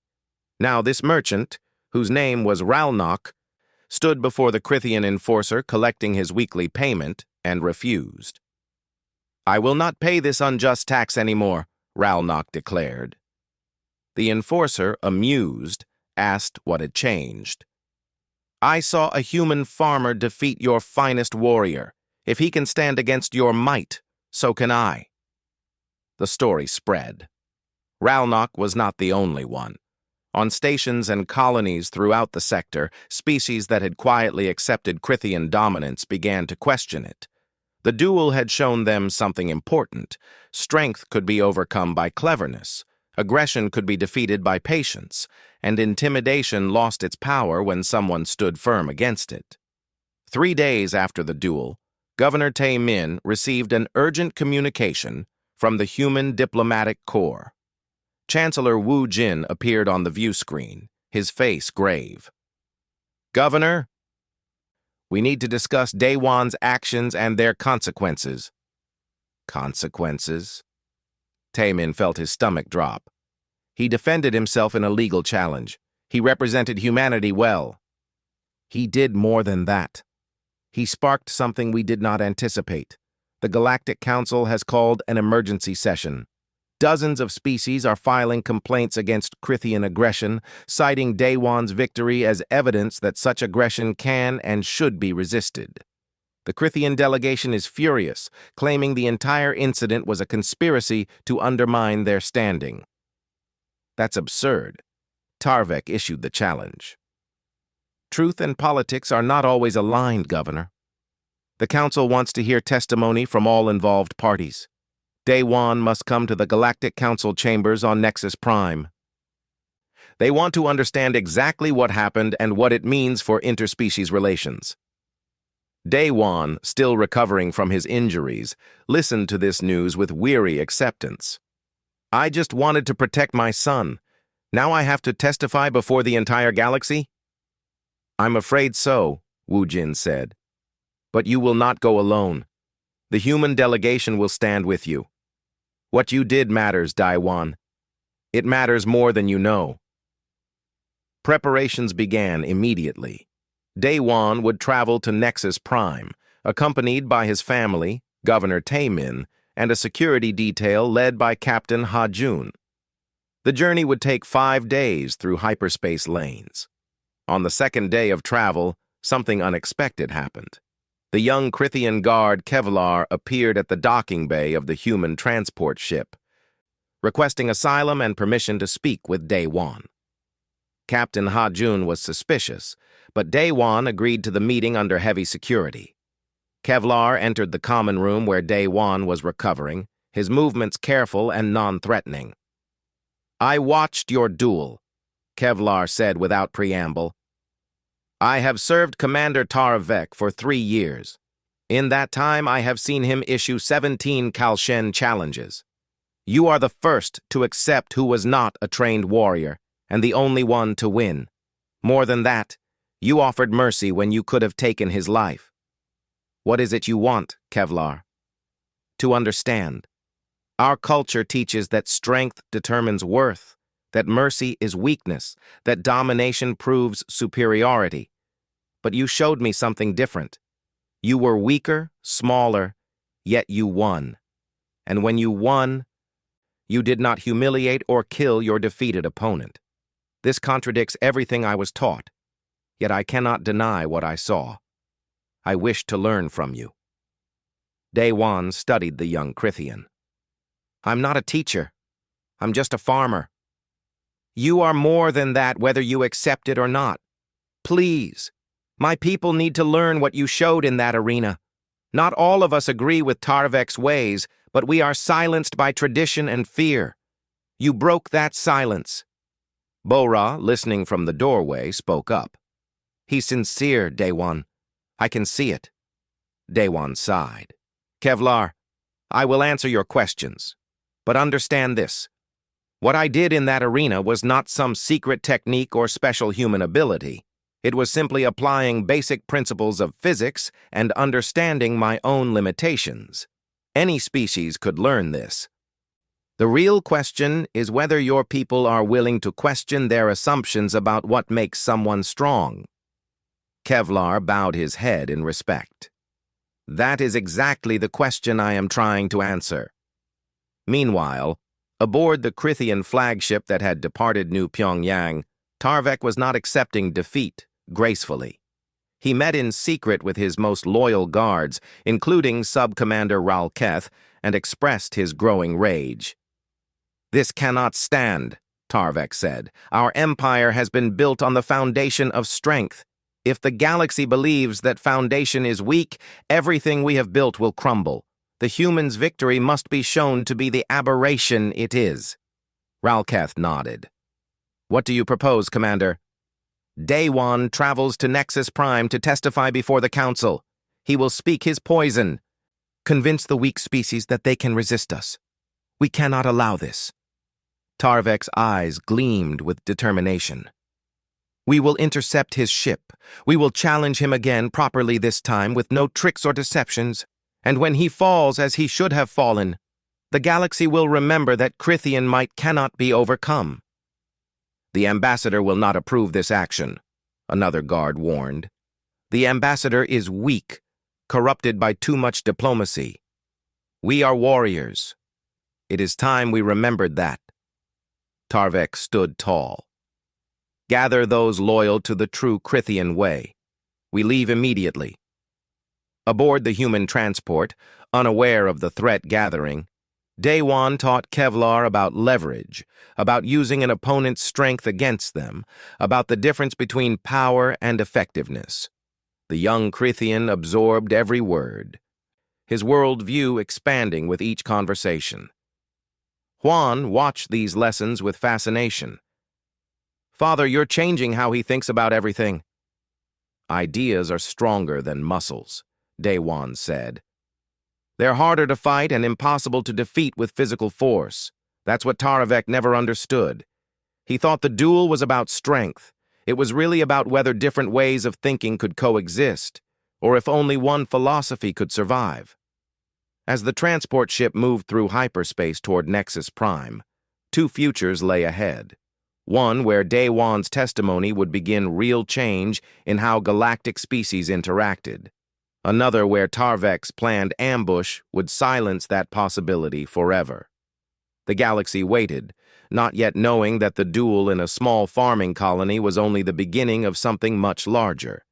Now this merchant, whose name was Ralnock, stood before the Krithian enforcer collecting his weekly payment and refused. I will not pay this unjust tax anymore, Ralnock declared. The enforcer, amused, asked what had changed. I saw a human farmer defeat your finest warrior. If he can stand against your might, so can I. The story spread. Ralnock was not the only one. On stations and colonies throughout the sector, species that had quietly accepted Krithian dominance began to question it. The duel had shown them something important. Strength could be overcome by cleverness. Aggression could be defeated by patience, and intimidation lost its power when someone stood firm against it. 3 days after the duel, Governor Tae-min received an urgent communication from the Human Diplomatic Corps. Chancellor Wu Jin appeared on the view screen, his face grave. Governor, we need to discuss Daewon's actions and their consequences. Consequences? Tae-min felt his stomach drop. He defended himself in a legal challenge. He represented humanity well. He did more than that. He sparked something we did not anticipate. The Galactic Council has called an emergency session. Dozens of species are filing complaints against Krithian aggression, citing Daewon's victory as evidence that such aggression can and should be resisted. The Krithian delegation is furious, claiming the entire incident was a conspiracy to undermine their standing. That's absurd. Tarvek issued the challenge. Truth and politics are not always aligned, Governor. The Council wants to hear testimony from all involved parties. Daewon must come to the Galactic Council chambers on Nexus Prime. They want to understand exactly what happened and what it means for interspecies relations. Daewon, still recovering from his injuries, listened to this news with weary acceptance. I just wanted to protect my son. Now I have to testify before the entire galaxy? I'm afraid so, Wu Jin said. But you will not go alone. The human delegation will stand with you. What you did matters, Daewon. It matters more than you know. Preparations began immediately. Daewon would travel to Nexus Prime, accompanied by his family, Governor Taemin, and a security detail led by Captain Ha Jun. The journey would take 5 days through hyperspace lanes. On the second day of travel, something unexpected happened. The young Krithian guard Kevlar appeared at the docking bay of the human transport ship, requesting asylum and permission to speak with Daewon. Captain Ha Jun was suspicious, but Daewon agreed to the meeting under heavy security. Kevlar entered the common room where Daewon was recovering, his movements careful and non-threatening. I watched your duel, Kevlar said without preamble. I have served Commander Tarvek for 3 years. In that time, I have seen him issue 17 Kalshen challenges. You are the first to accept who was not a trained warrior, and the only one to win. More than that, you offered mercy when you could have taken his life. What is it you want, Kevlar? To understand. Our culture teaches that strength determines worth, that mercy is weakness, that domination proves superiority. But you showed me something different. You were weaker, smaller, yet you won. And when you won, you did not humiliate or kill your defeated opponent. This contradicts everything I was taught, yet I cannot deny what I saw. I wish to learn from you. Daewon studied the young Krithian. I'm not a teacher. I'm just a farmer. You are more than that whether you accept it or not. Please, my people need to learn what you showed in that arena. Not all of us agree with Tarvek's ways, but we are silenced by tradition and fear. You broke that silence. Bora, listening from the doorway, spoke up. He's sincere, Daewon. I can see it. Daewon sighed. Kevlar, I will answer your questions. But understand this. What I did in that arena was not some secret technique or special human ability. It was simply applying basic principles of physics and understanding my own limitations. Any species could learn this. The real question is whether your people are willing to question their assumptions about what makes someone strong. Kevlar bowed his head in respect. That is exactly the question I am trying to answer. Meanwhile, aboard the Krithian flagship that had departed New Pyongyang, Tarvek was not accepting defeat gracefully. He met in secret with his most loyal guards, including Sub-Commander Ralketh, and expressed his growing rage. This cannot stand, Tarvek said. Our empire has been built on the foundation of strength. If the galaxy believes that foundation is weak, everything we have built will crumble. The human's victory must be shown to be the aberration it is. Ralketh nodded. What do you propose, Commander? Daewon travels to Nexus Prime to testify before the Council. He will speak his poison. Convince the weak species that they can resist us. We cannot allow this. Tarvek's eyes gleamed with determination. We will intercept his ship. We will challenge him again properly this time with no tricks or deceptions. And when he falls as he should have fallen, the galaxy will remember that Krithian might cannot be overcome. The ambassador will not approve this action, another guard warned. The ambassador is weak, corrupted by too much diplomacy. We are warriors. It is time we remembered that. Tarvek stood tall. Gather those loyal to the true Krithian way. We leave immediately. Aboard the human transport, unaware of the threat gathering, Daewon taught Kevlar about leverage, about using an opponent's strength against them, about the difference between power and effectiveness. The young Krithian absorbed every word, his worldview expanding with each conversation. Juan watched these lessons with fascination. Father, you're changing how he thinks about everything. Ideas are stronger than muscles. Daewon said. "They're harder to fight and impossible to defeat with physical force. That's what Taravek never understood. He thought the duel was about strength. It was really about whether different ways of thinking could coexist, or if only one philosophy could survive." As the transport ship moved through hyperspace toward Nexus Prime, two futures lay ahead. One where Daewon's testimony would begin real change in how galactic species interacted. Another where Tarvek's planned ambush would silence that possibility forever. The galaxy waited, not yet knowing that the duel in a small farming colony was only the beginning of something much larger.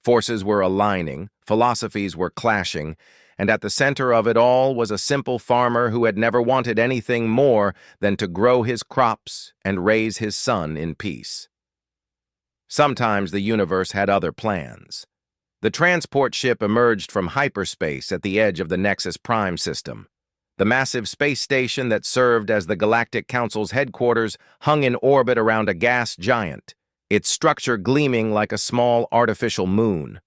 Forces were aligning, philosophies were clashing, and at the center of it all was a simple farmer who had never wanted anything more than to grow his crops and raise his son in peace. Sometimes the universe had other plans. The transport ship emerged from hyperspace at the edge of the Nexus Prime system. The massive space station that served as the Galactic Council's headquarters hung in orbit around a gas giant, its structure gleaming like a small artificial moon.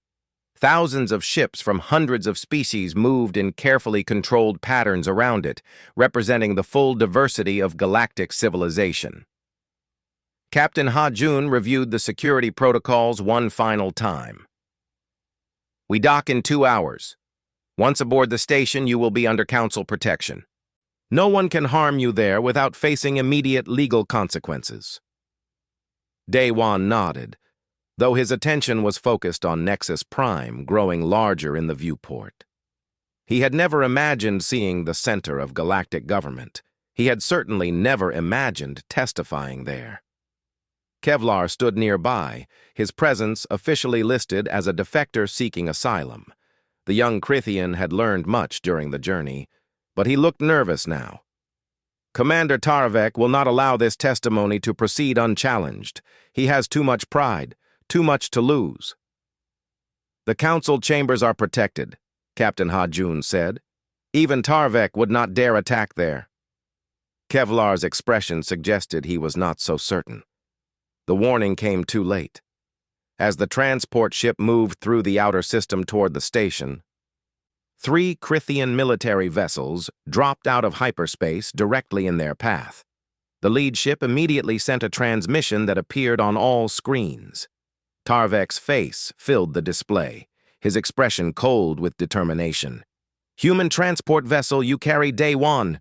Thousands of ships from hundreds of species moved in carefully controlled patterns around it, representing the full diversity of galactic civilization. Captain Ha-Jun reviewed the security protocols one final time. "We dock in 2 hours. Once aboard the station, you will be under Council protection. No one can harm you there without facing immediate legal consequences." Daewon nodded, though his attention was focused on Nexus Prime growing larger in the viewport. He had never imagined seeing the center of galactic government. He had certainly never imagined testifying there. Kevlar stood nearby, his presence officially listed as a defector seeking asylum. The young Krithian had learned much during the journey, but he looked nervous now. "Commander Taravek will not allow this testimony to proceed unchallenged. He has too much pride. Too much to lose." "The council chambers are protected," Captain Ha-Jun said. "Even Tarvek would not dare attack there." Kevlar's expression suggested he was not so certain. The warning came too late. As the transport ship moved through the outer system toward the station, 3 Krithian military vessels dropped out of hyperspace directly in their path. The lead ship immediately sent a transmission that appeared on all screens. Tarvek's face filled the display, his expression cold with determination. "Human transport vessel you carry Daewon,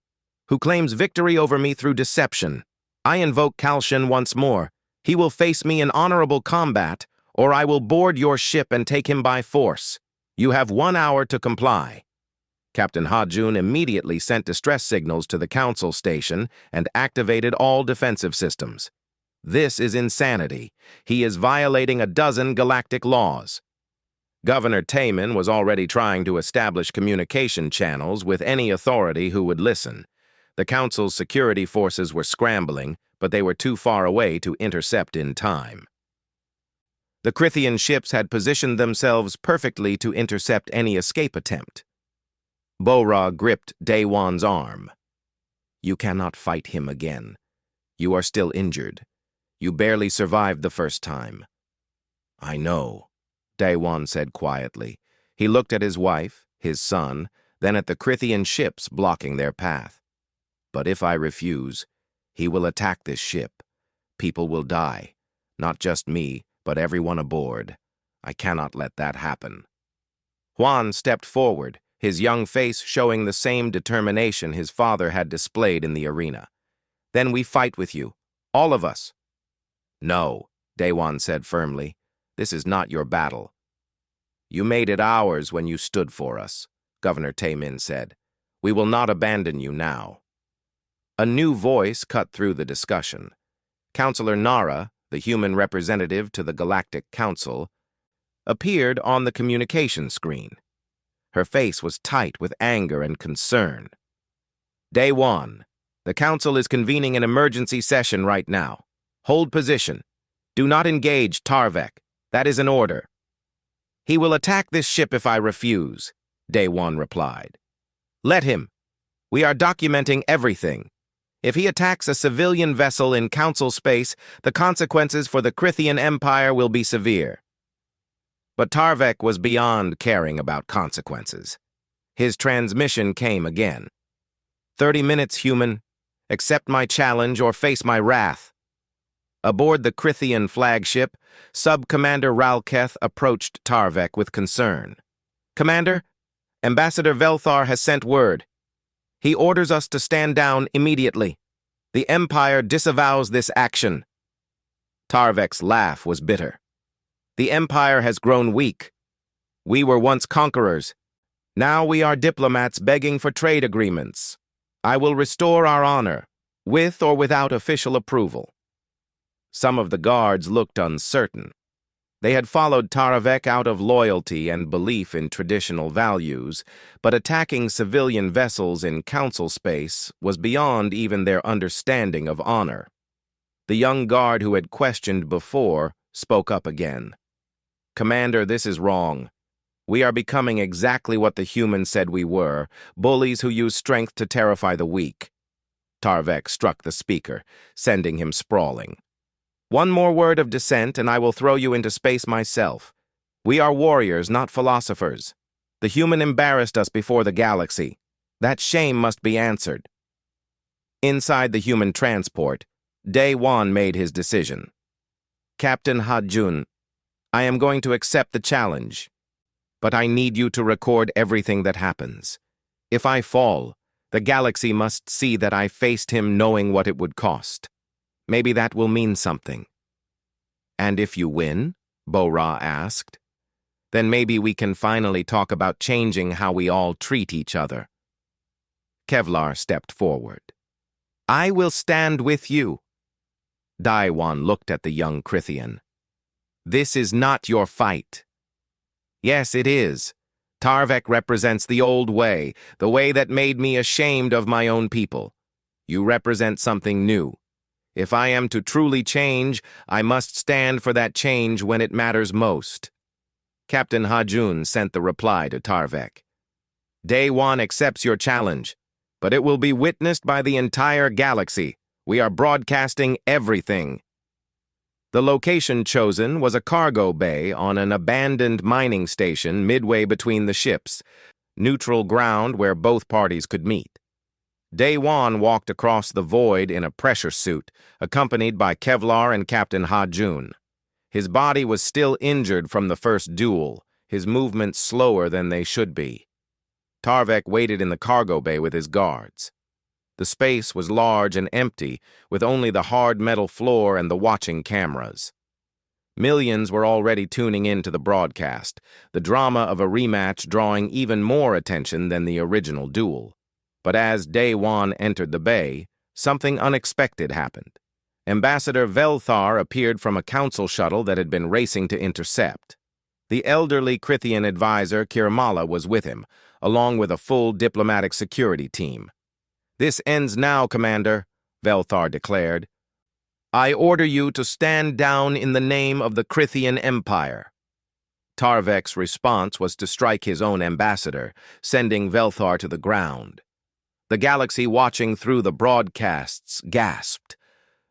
who claims victory over me through deception. I invoke Kalshan once more. He will face me in honorable combat, or I will board your ship and take him by force. You have 1 hour to comply." Captain Ha-Jun immediately sent distress signals to the Council station and activated all defensive systems. This is insanity. He is violating a dozen galactic laws. Governor Taemin was already trying to establish communication channels with any authority who would listen. The Council's security forces were scrambling, but they were too far away to intercept in time. The Krithian ships had positioned themselves perfectly to intercept any escape attempt. Bora gripped Daewon's arm. "You cannot fight him again. You are still injured. You barely survived the first time." "I know," Daewon said quietly. He looked at his wife, his son, then at the Krithian ships blocking their path. "But if I refuse, he will attack this ship. People will die. Not just me, but everyone aboard. I cannot let that happen." Juan stepped forward, his young face showing the same determination his father had displayed in the arena. "Then we fight with you. All of us." "No," Daewon said firmly. "This is not your battle." "You made it ours when you stood for us," Governor Taemin said. "We will not abandon you now." A new voice cut through the discussion. Counselor Nara, the human representative to the Galactic Council, appeared on the communication screen. Her face was tight with anger and concern. "Daewon, the Council is convening an emergency session right now. Hold position. Do not engage Tarvek. That is an order." "He will attack this ship if I refuse," Daewon replied. "Let him. We are documenting everything. If he attacks a civilian vessel in Council space, the consequences for the Krithian Empire will be severe." But Tarvek was beyond caring about consequences. His transmission came again. 30 minutes, human. Accept my challenge or face my wrath. Aboard the Crithian flagship, Sub-Commander Ralketh approached Tarvek with concern. Commander, Ambassador Velthar has sent word. He orders us to stand down immediately. The Empire disavows this action. Tarvek's laugh was bitter. The Empire has grown weak. We were once conquerors. Now we are diplomats begging for trade agreements. I will restore our honor, with or without official approval. Some of the guards looked uncertain. They had followed Tarvek out of loyalty and belief in traditional values, but attacking civilian vessels in council space was beyond even their understanding of honor. The young guard who had questioned before spoke up again. Commander, this is wrong. We are becoming exactly what the humans said we were, bullies who use strength to terrify the weak. Tarvek struck the speaker, sending him sprawling. One more word of dissent and I will throw you into space myself. We are warriors, not philosophers. The human embarrassed us before the galaxy. That shame must be answered. Inside the human transport, Day Wan made his decision. Captain Hajun, I am going to accept the challenge, but I need you to record everything that happens. If I fall, the galaxy must see that I faced him knowing what it would cost. Maybe that will mean something. And if you win? Bo-Ra asked. Then maybe we can finally talk about changing how we all treat each other. Kevlar stepped forward. I will stand with you. Daiwan looked at the young Crithian. This is not your fight. Yes, it is. Tarvek represents the old way, the way that made me ashamed of my own people. You represent something new. If I am to truly change, I must stand for that change when it matters most. Captain Hajun sent the reply to Tarvek. Day One accepts your challenge, but it will be witnessed by the entire galaxy. We are broadcasting everything. The location chosen was a cargo bay on an abandoned mining station midway between the ships, neutral ground where both parties could meet. Day One walked across the void in a pressure suit, accompanied by Kevlar and Captain Hajun. His body was still injured from the first duel, his movements slower than they should be. Tarvek waited in the cargo bay with his guards. The space was large and empty, with only the hard metal floor and the watching cameras. Millions were already tuning in to the broadcast, the drama of a rematch drawing even more attention than the original duel. But as Day One entered the bay, something unexpected happened. Ambassador Velthar appeared from a council shuttle that had been racing to intercept. The elderly Crithian advisor Kirmala was with him, along with a full diplomatic security team. This ends now, Commander, Velthar declared. I order you to stand down in the name of the Crithian Empire. Tarvek's response was to strike his own ambassador, sending Velthar to the ground. The galaxy watching through the broadcasts gasped.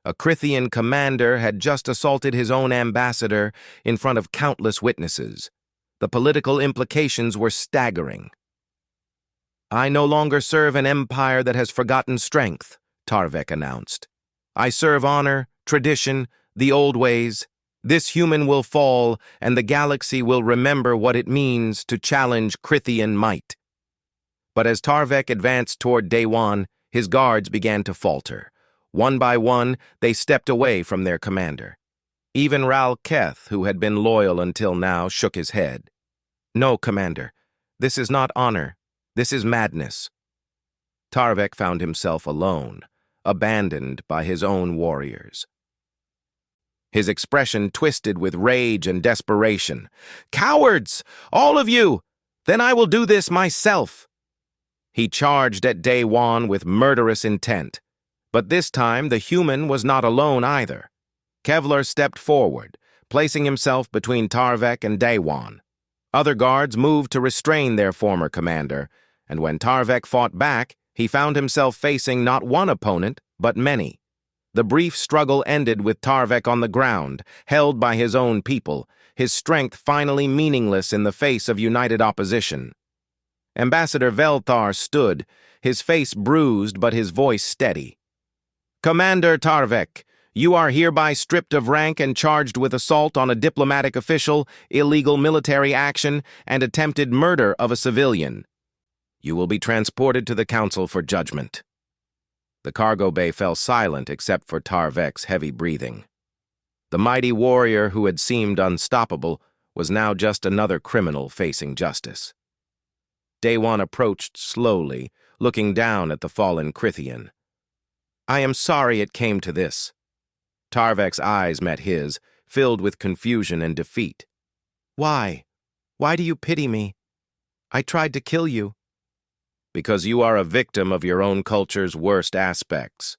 A Crithian commander had just assaulted his own ambassador in front of countless witnesses. The political implications were staggering. I no longer serve an empire that has forgotten strength, Tarvek announced. I serve honor, tradition, the old ways. This human will fall, and the galaxy will remember what it means to challenge Crithian might. But as Tarvek advanced toward Day One, his guards began to falter. One by one, they stepped away from their commander. Even Ralketh, who had been loyal until now, shook his head. No, Commander, this is not honor. This is madness. Tarvek found himself alone, abandoned by his own warriors. His expression twisted with rage and desperation. Cowards! All of you! Then I will do this myself! He charged at Day One with murderous intent. But this time the human was not alone either. Kevlar stepped forward, placing himself between Tarvek and Day One. Other guards moved to restrain their former commander, and when Tarvek fought back, he found himself facing not one opponent, but many. The brief struggle ended with Tarvek on the ground, held by his own people, his strength finally meaningless in the face of united opposition. Ambassador Velthar stood, his face bruised but his voice steady. "Commander Tarvek, you are hereby stripped of rank and charged with assault on a diplomatic official, illegal military action, and attempted murder of a civilian. You will be transported to the Council for judgment." The cargo bay fell silent except for Tarvek's heavy breathing. The mighty warrior who had seemed unstoppable was now just another criminal facing justice. Day-Wan approached slowly, looking down at the fallen Krithian. "I am sorry it came to this." Tarvek's eyes met his, filled with confusion and defeat. "Why? Why do you pity me? I tried to kill you." "Because you are a victim of your own culture's worst aspects.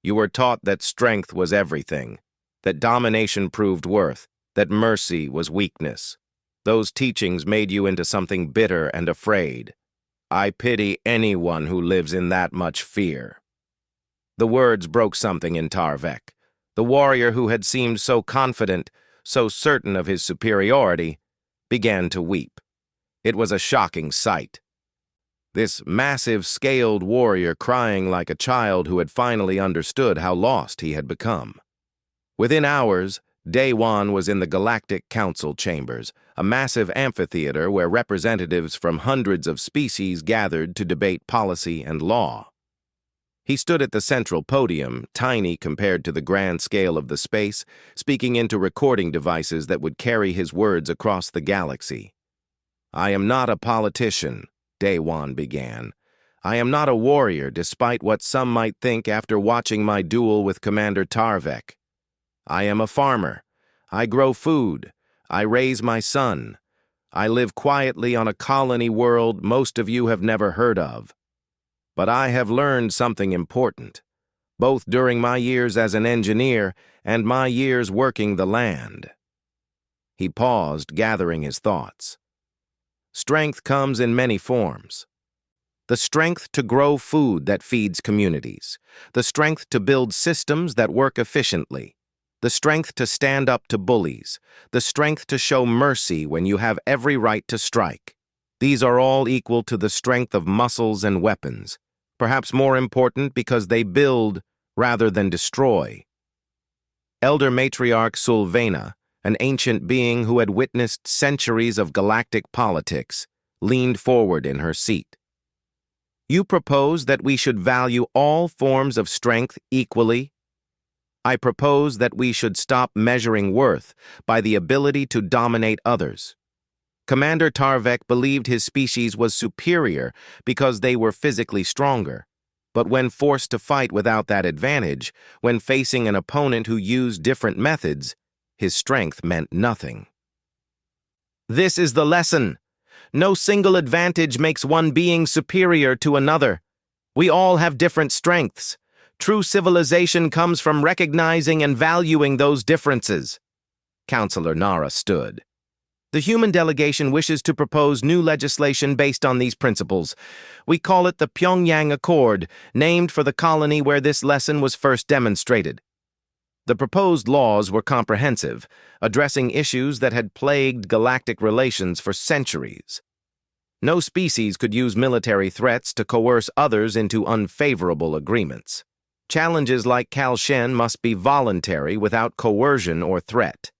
You were taught that strength was everything, that domination proved worth, that mercy was weakness. Those teachings made you into something bitter and afraid. I pity anyone who lives in that much fear." The words broke something in Tarvek. The warrior who had seemed so confident, so certain of his superiority, began to weep. It was a shocking sight. This massive, scaled warrior crying like a child who had finally understood how lost he had become. Within hours, Day-Wan was in the Galactic Council chambers, a massive amphitheater where representatives from hundreds of species gathered to debate policy and law. He stood at the central podium, tiny compared to the grand scale of the space, speaking into recording devices that would carry his words across the galaxy. "I am not a politician," Day-Wan began. "I am not a warrior, despite what some might think after watching my duel with Commander Tarvek. I am a farmer. I grow food. I raise my son. I live quietly on a colony world most of you have never heard of. But I have learned something important, both during my years as an engineer and my years working the land." He paused, gathering his thoughts. Strength comes in many forms. The strength to grow food that feeds communities. The strength to build systems that work efficiently. The strength to stand up to bullies. The strength to show mercy when you have every right to strike. These are all equal to the strength of muscles and weapons, perhaps more important because they build rather than destroy. Elder Matriarch Sulvena, an ancient being who had witnessed centuries of galactic politics, leaned forward in her seat. "You propose that we should value all forms of strength equally? I propose that we should stop measuring worth by the ability to dominate others. Commander Tarvek believed his species was superior because they were physically stronger. But when forced to fight without that advantage, when facing an opponent who used different methods, his strength meant nothing. This is the lesson. No single advantage makes one being superior to another. We all have different strengths. True civilization comes from recognizing and valuing those differences." Counselor Nara stood. "The human delegation wishes to propose new legislation based on these principles. We call it the Pyongyang Accord, named for the colony where this lesson was first demonstrated." The proposed laws were comprehensive, addressing issues that had plagued galactic relations for centuries. No species could use military threats to coerce others into unfavorable agreements. Challenges like Kalshen must be voluntary without coercion or threat.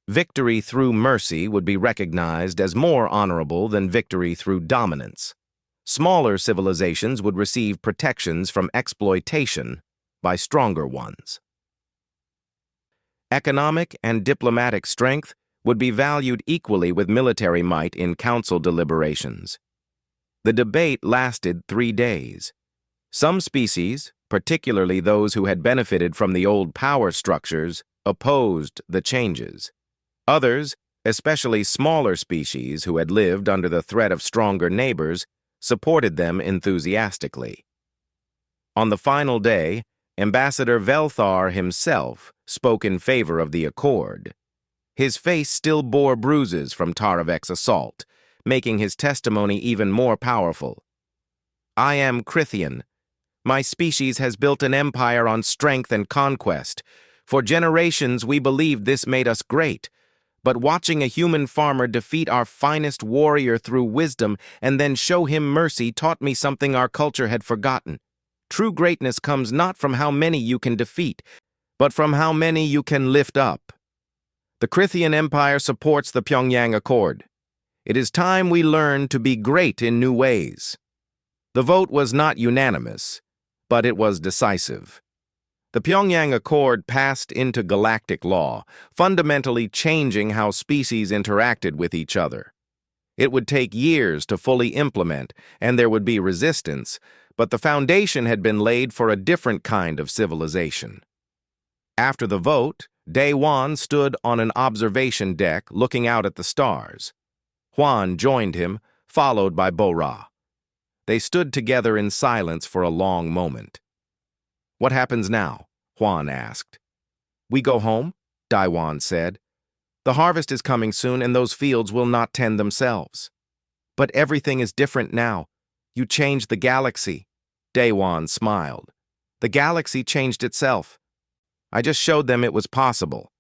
Victory through mercy would be recognized as more honorable than victory through dominance. Smaller civilizations would receive protections from exploitation by stronger ones. Economic and diplomatic strength would be valued equally with military might in council deliberations. The debate lasted 3 days. Some species, particularly those who had benefited from the old power structures, opposed the changes. Others, especially smaller species who had lived under the threat of stronger neighbors, supported them enthusiastically. On the final day, Ambassador Velthar himself spoke in favor of the accord. His face still bore bruises from Tarvek's assault, making his testimony even more powerful. "I am Krithian. My species has built an empire on strength and conquest. For generations we believed this made us great. But watching a human farmer defeat our finest warrior through wisdom and then show him mercy taught me something our culture had forgotten. True greatness comes not from how many you can defeat, but from how many you can lift up. The Krithian Empire supports the Pyongyang Accord. It is time we learn to be great in new ways. The vote was not unanimous, but it was decisive. The Pyongyang Accord passed into galactic law, fundamentally changing how species interacted with each other. It would take years to fully implement, and there would be resistance, but the foundation had been laid for a different kind of civilization. After the vote, Daewon stood on an observation deck looking out at the stars. Hwan joined him, followed by Bo-Ra. They stood together in silence for a long moment. "What happens now?" Hwan asked. "We go home," Daewon said. "The harvest is coming soon and those fields will not tend themselves." "But everything is different now. You changed the galaxy." Daewon smiled. "The galaxy changed itself. I just showed them it was possible.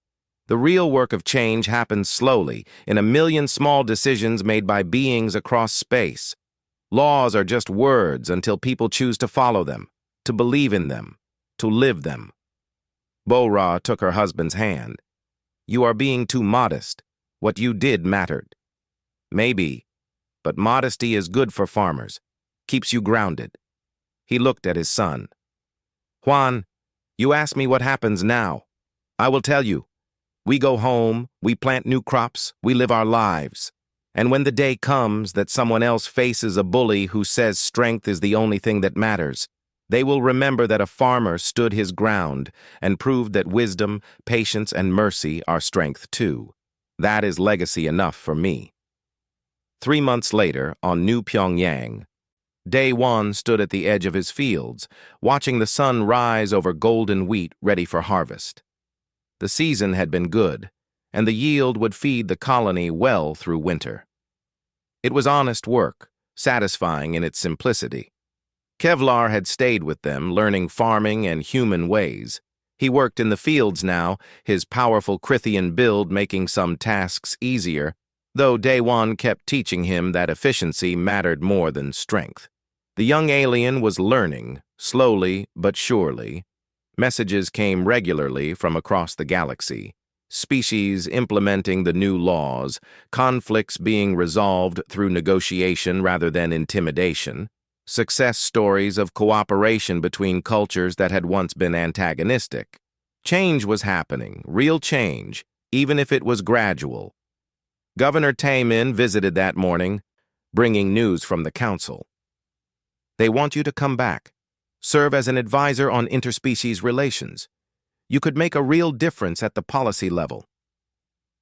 The real work of change happens slowly, in a million small decisions made by beings across space. Laws are just words until people choose to follow them, to believe in them, to live them." Bo-Ra took her husband's hand. "You are being too modest. What you did mattered." "Maybe, but modesty is good for farmers, keeps you grounded." He looked at his son. "Hwan, you ask me what happens now. I will tell you. We go home, we plant new crops, we live our lives. And when the day comes that someone else faces a bully who says strength is the only thing that matters, they will remember that a farmer stood his ground and proved that wisdom, patience, and mercy are strength too. That is legacy enough for me." 3 months later, on New Pyongyang, Daewon stood at the edge of his fields, watching the sun rise over golden wheat ready for harvest. The season had been good, and the yield would feed the colony well through winter. It was honest work, satisfying in its simplicity. Kevlar had stayed with them, learning farming and human ways. He worked in the fields now, his powerful Krithian build making some tasks easier, though Daewon kept teaching him that efficiency mattered more than strength. The young alien was learning, slowly but surely. Messages came regularly from across the galaxy, species implementing the new laws, conflicts being resolved through negotiation rather than intimidation, success stories of cooperation between cultures that had once been antagonistic. Change was happening, real change, even if it was gradual. Governor Taemin visited that morning, bringing news from the council. "They want you to come back. Serve as an advisor on interspecies relations. You could make a real difference at the policy level."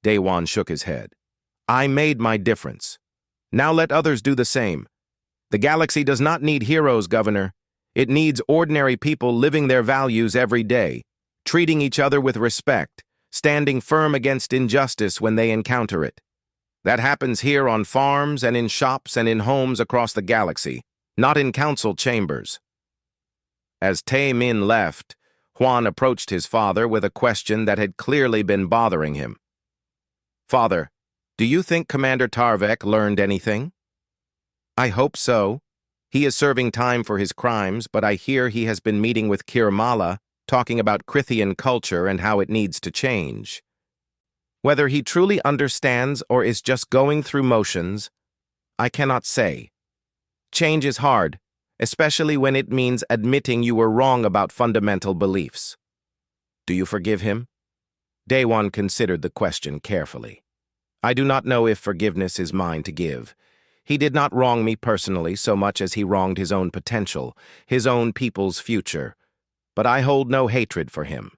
Daewon shook his head. "I made my difference. Now let others do the same. The galaxy does not need heroes, Governor. It needs ordinary people living their values every day, treating each other with respect, standing firm against injustice when they encounter it. That happens here on farms and in shops and in homes across the galaxy, not in council chambers." As Tae-min left, Hwan approached his father with a question that had clearly been bothering him. "Father, do you think Commander Tarvek learned anything?" "I hope so. He is serving time for his crimes, but I hear he has been meeting with Kirmala, talking about Krithian culture and how it needs to change. Whether he truly understands or is just going through motions, I cannot say. Change is hard, especially when it means admitting you were wrong about fundamental beliefs. Do you forgive him?" Daewon considered the question carefully. "I do not know if forgiveness is mine to give. He did not wrong me personally so much as he wronged his own potential, his own people's future. But I hold no hatred for him.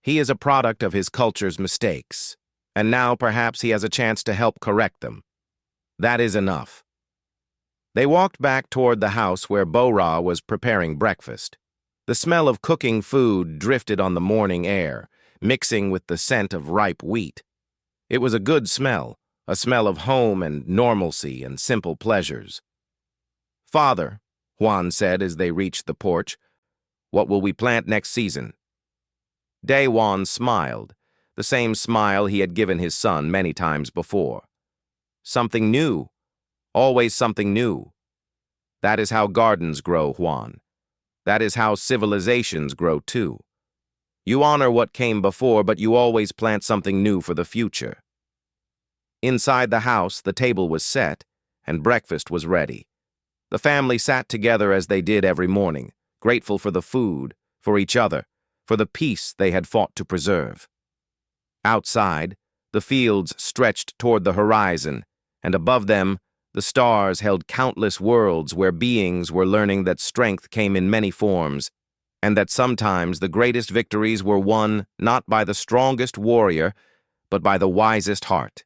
He is a product of his culture's mistakes, and now perhaps he has a chance to help correct them. That is enough." They walked back toward the house where Bo-Ra was preparing breakfast. The smell of cooking food drifted on the morning air, mixing with the scent of ripe wheat. It was a good smell, a smell of home and normalcy and simple pleasures. "Father," Hwan said as they reached the porch, "what will we plant next season?" Daewon smiled. the same smile he had given his son many times before. Something new, always something new. That is how gardens grow, Juan. That is how civilizations grow too. You honor what came before, but you always plant something new for the future. Inside the house, the table was set, and breakfast was ready. The family sat together as they did every morning, grateful for the food, for each other, for the peace they had fought to preserve. Outside, the fields stretched toward the horizon, and above them, the stars held countless worlds where beings were learning that strength came in many forms, and that sometimes the greatest victories were won not by the strongest warrior, but by the wisest heart.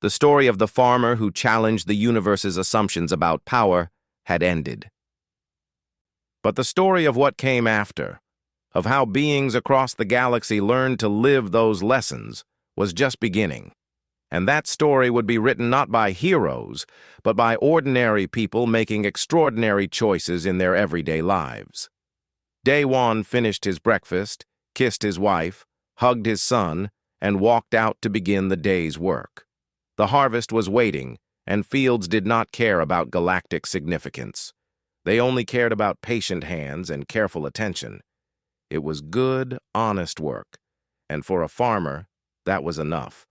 The story of the farmer who challenged the universe's assumptions about power had ended. But the story of what came after, of how beings across the galaxy learned to live those lessons, was just beginning. And that story would be written not by heroes, but by ordinary people making extraordinary choices in their everyday lives. Day One finished his breakfast, kissed his wife, hugged his son, and walked out to begin the day's work. The harvest was waiting, and fields did not care about galactic significance. They only cared about patient hands and careful attention. It was good, honest work, and for a farmer, that was enough.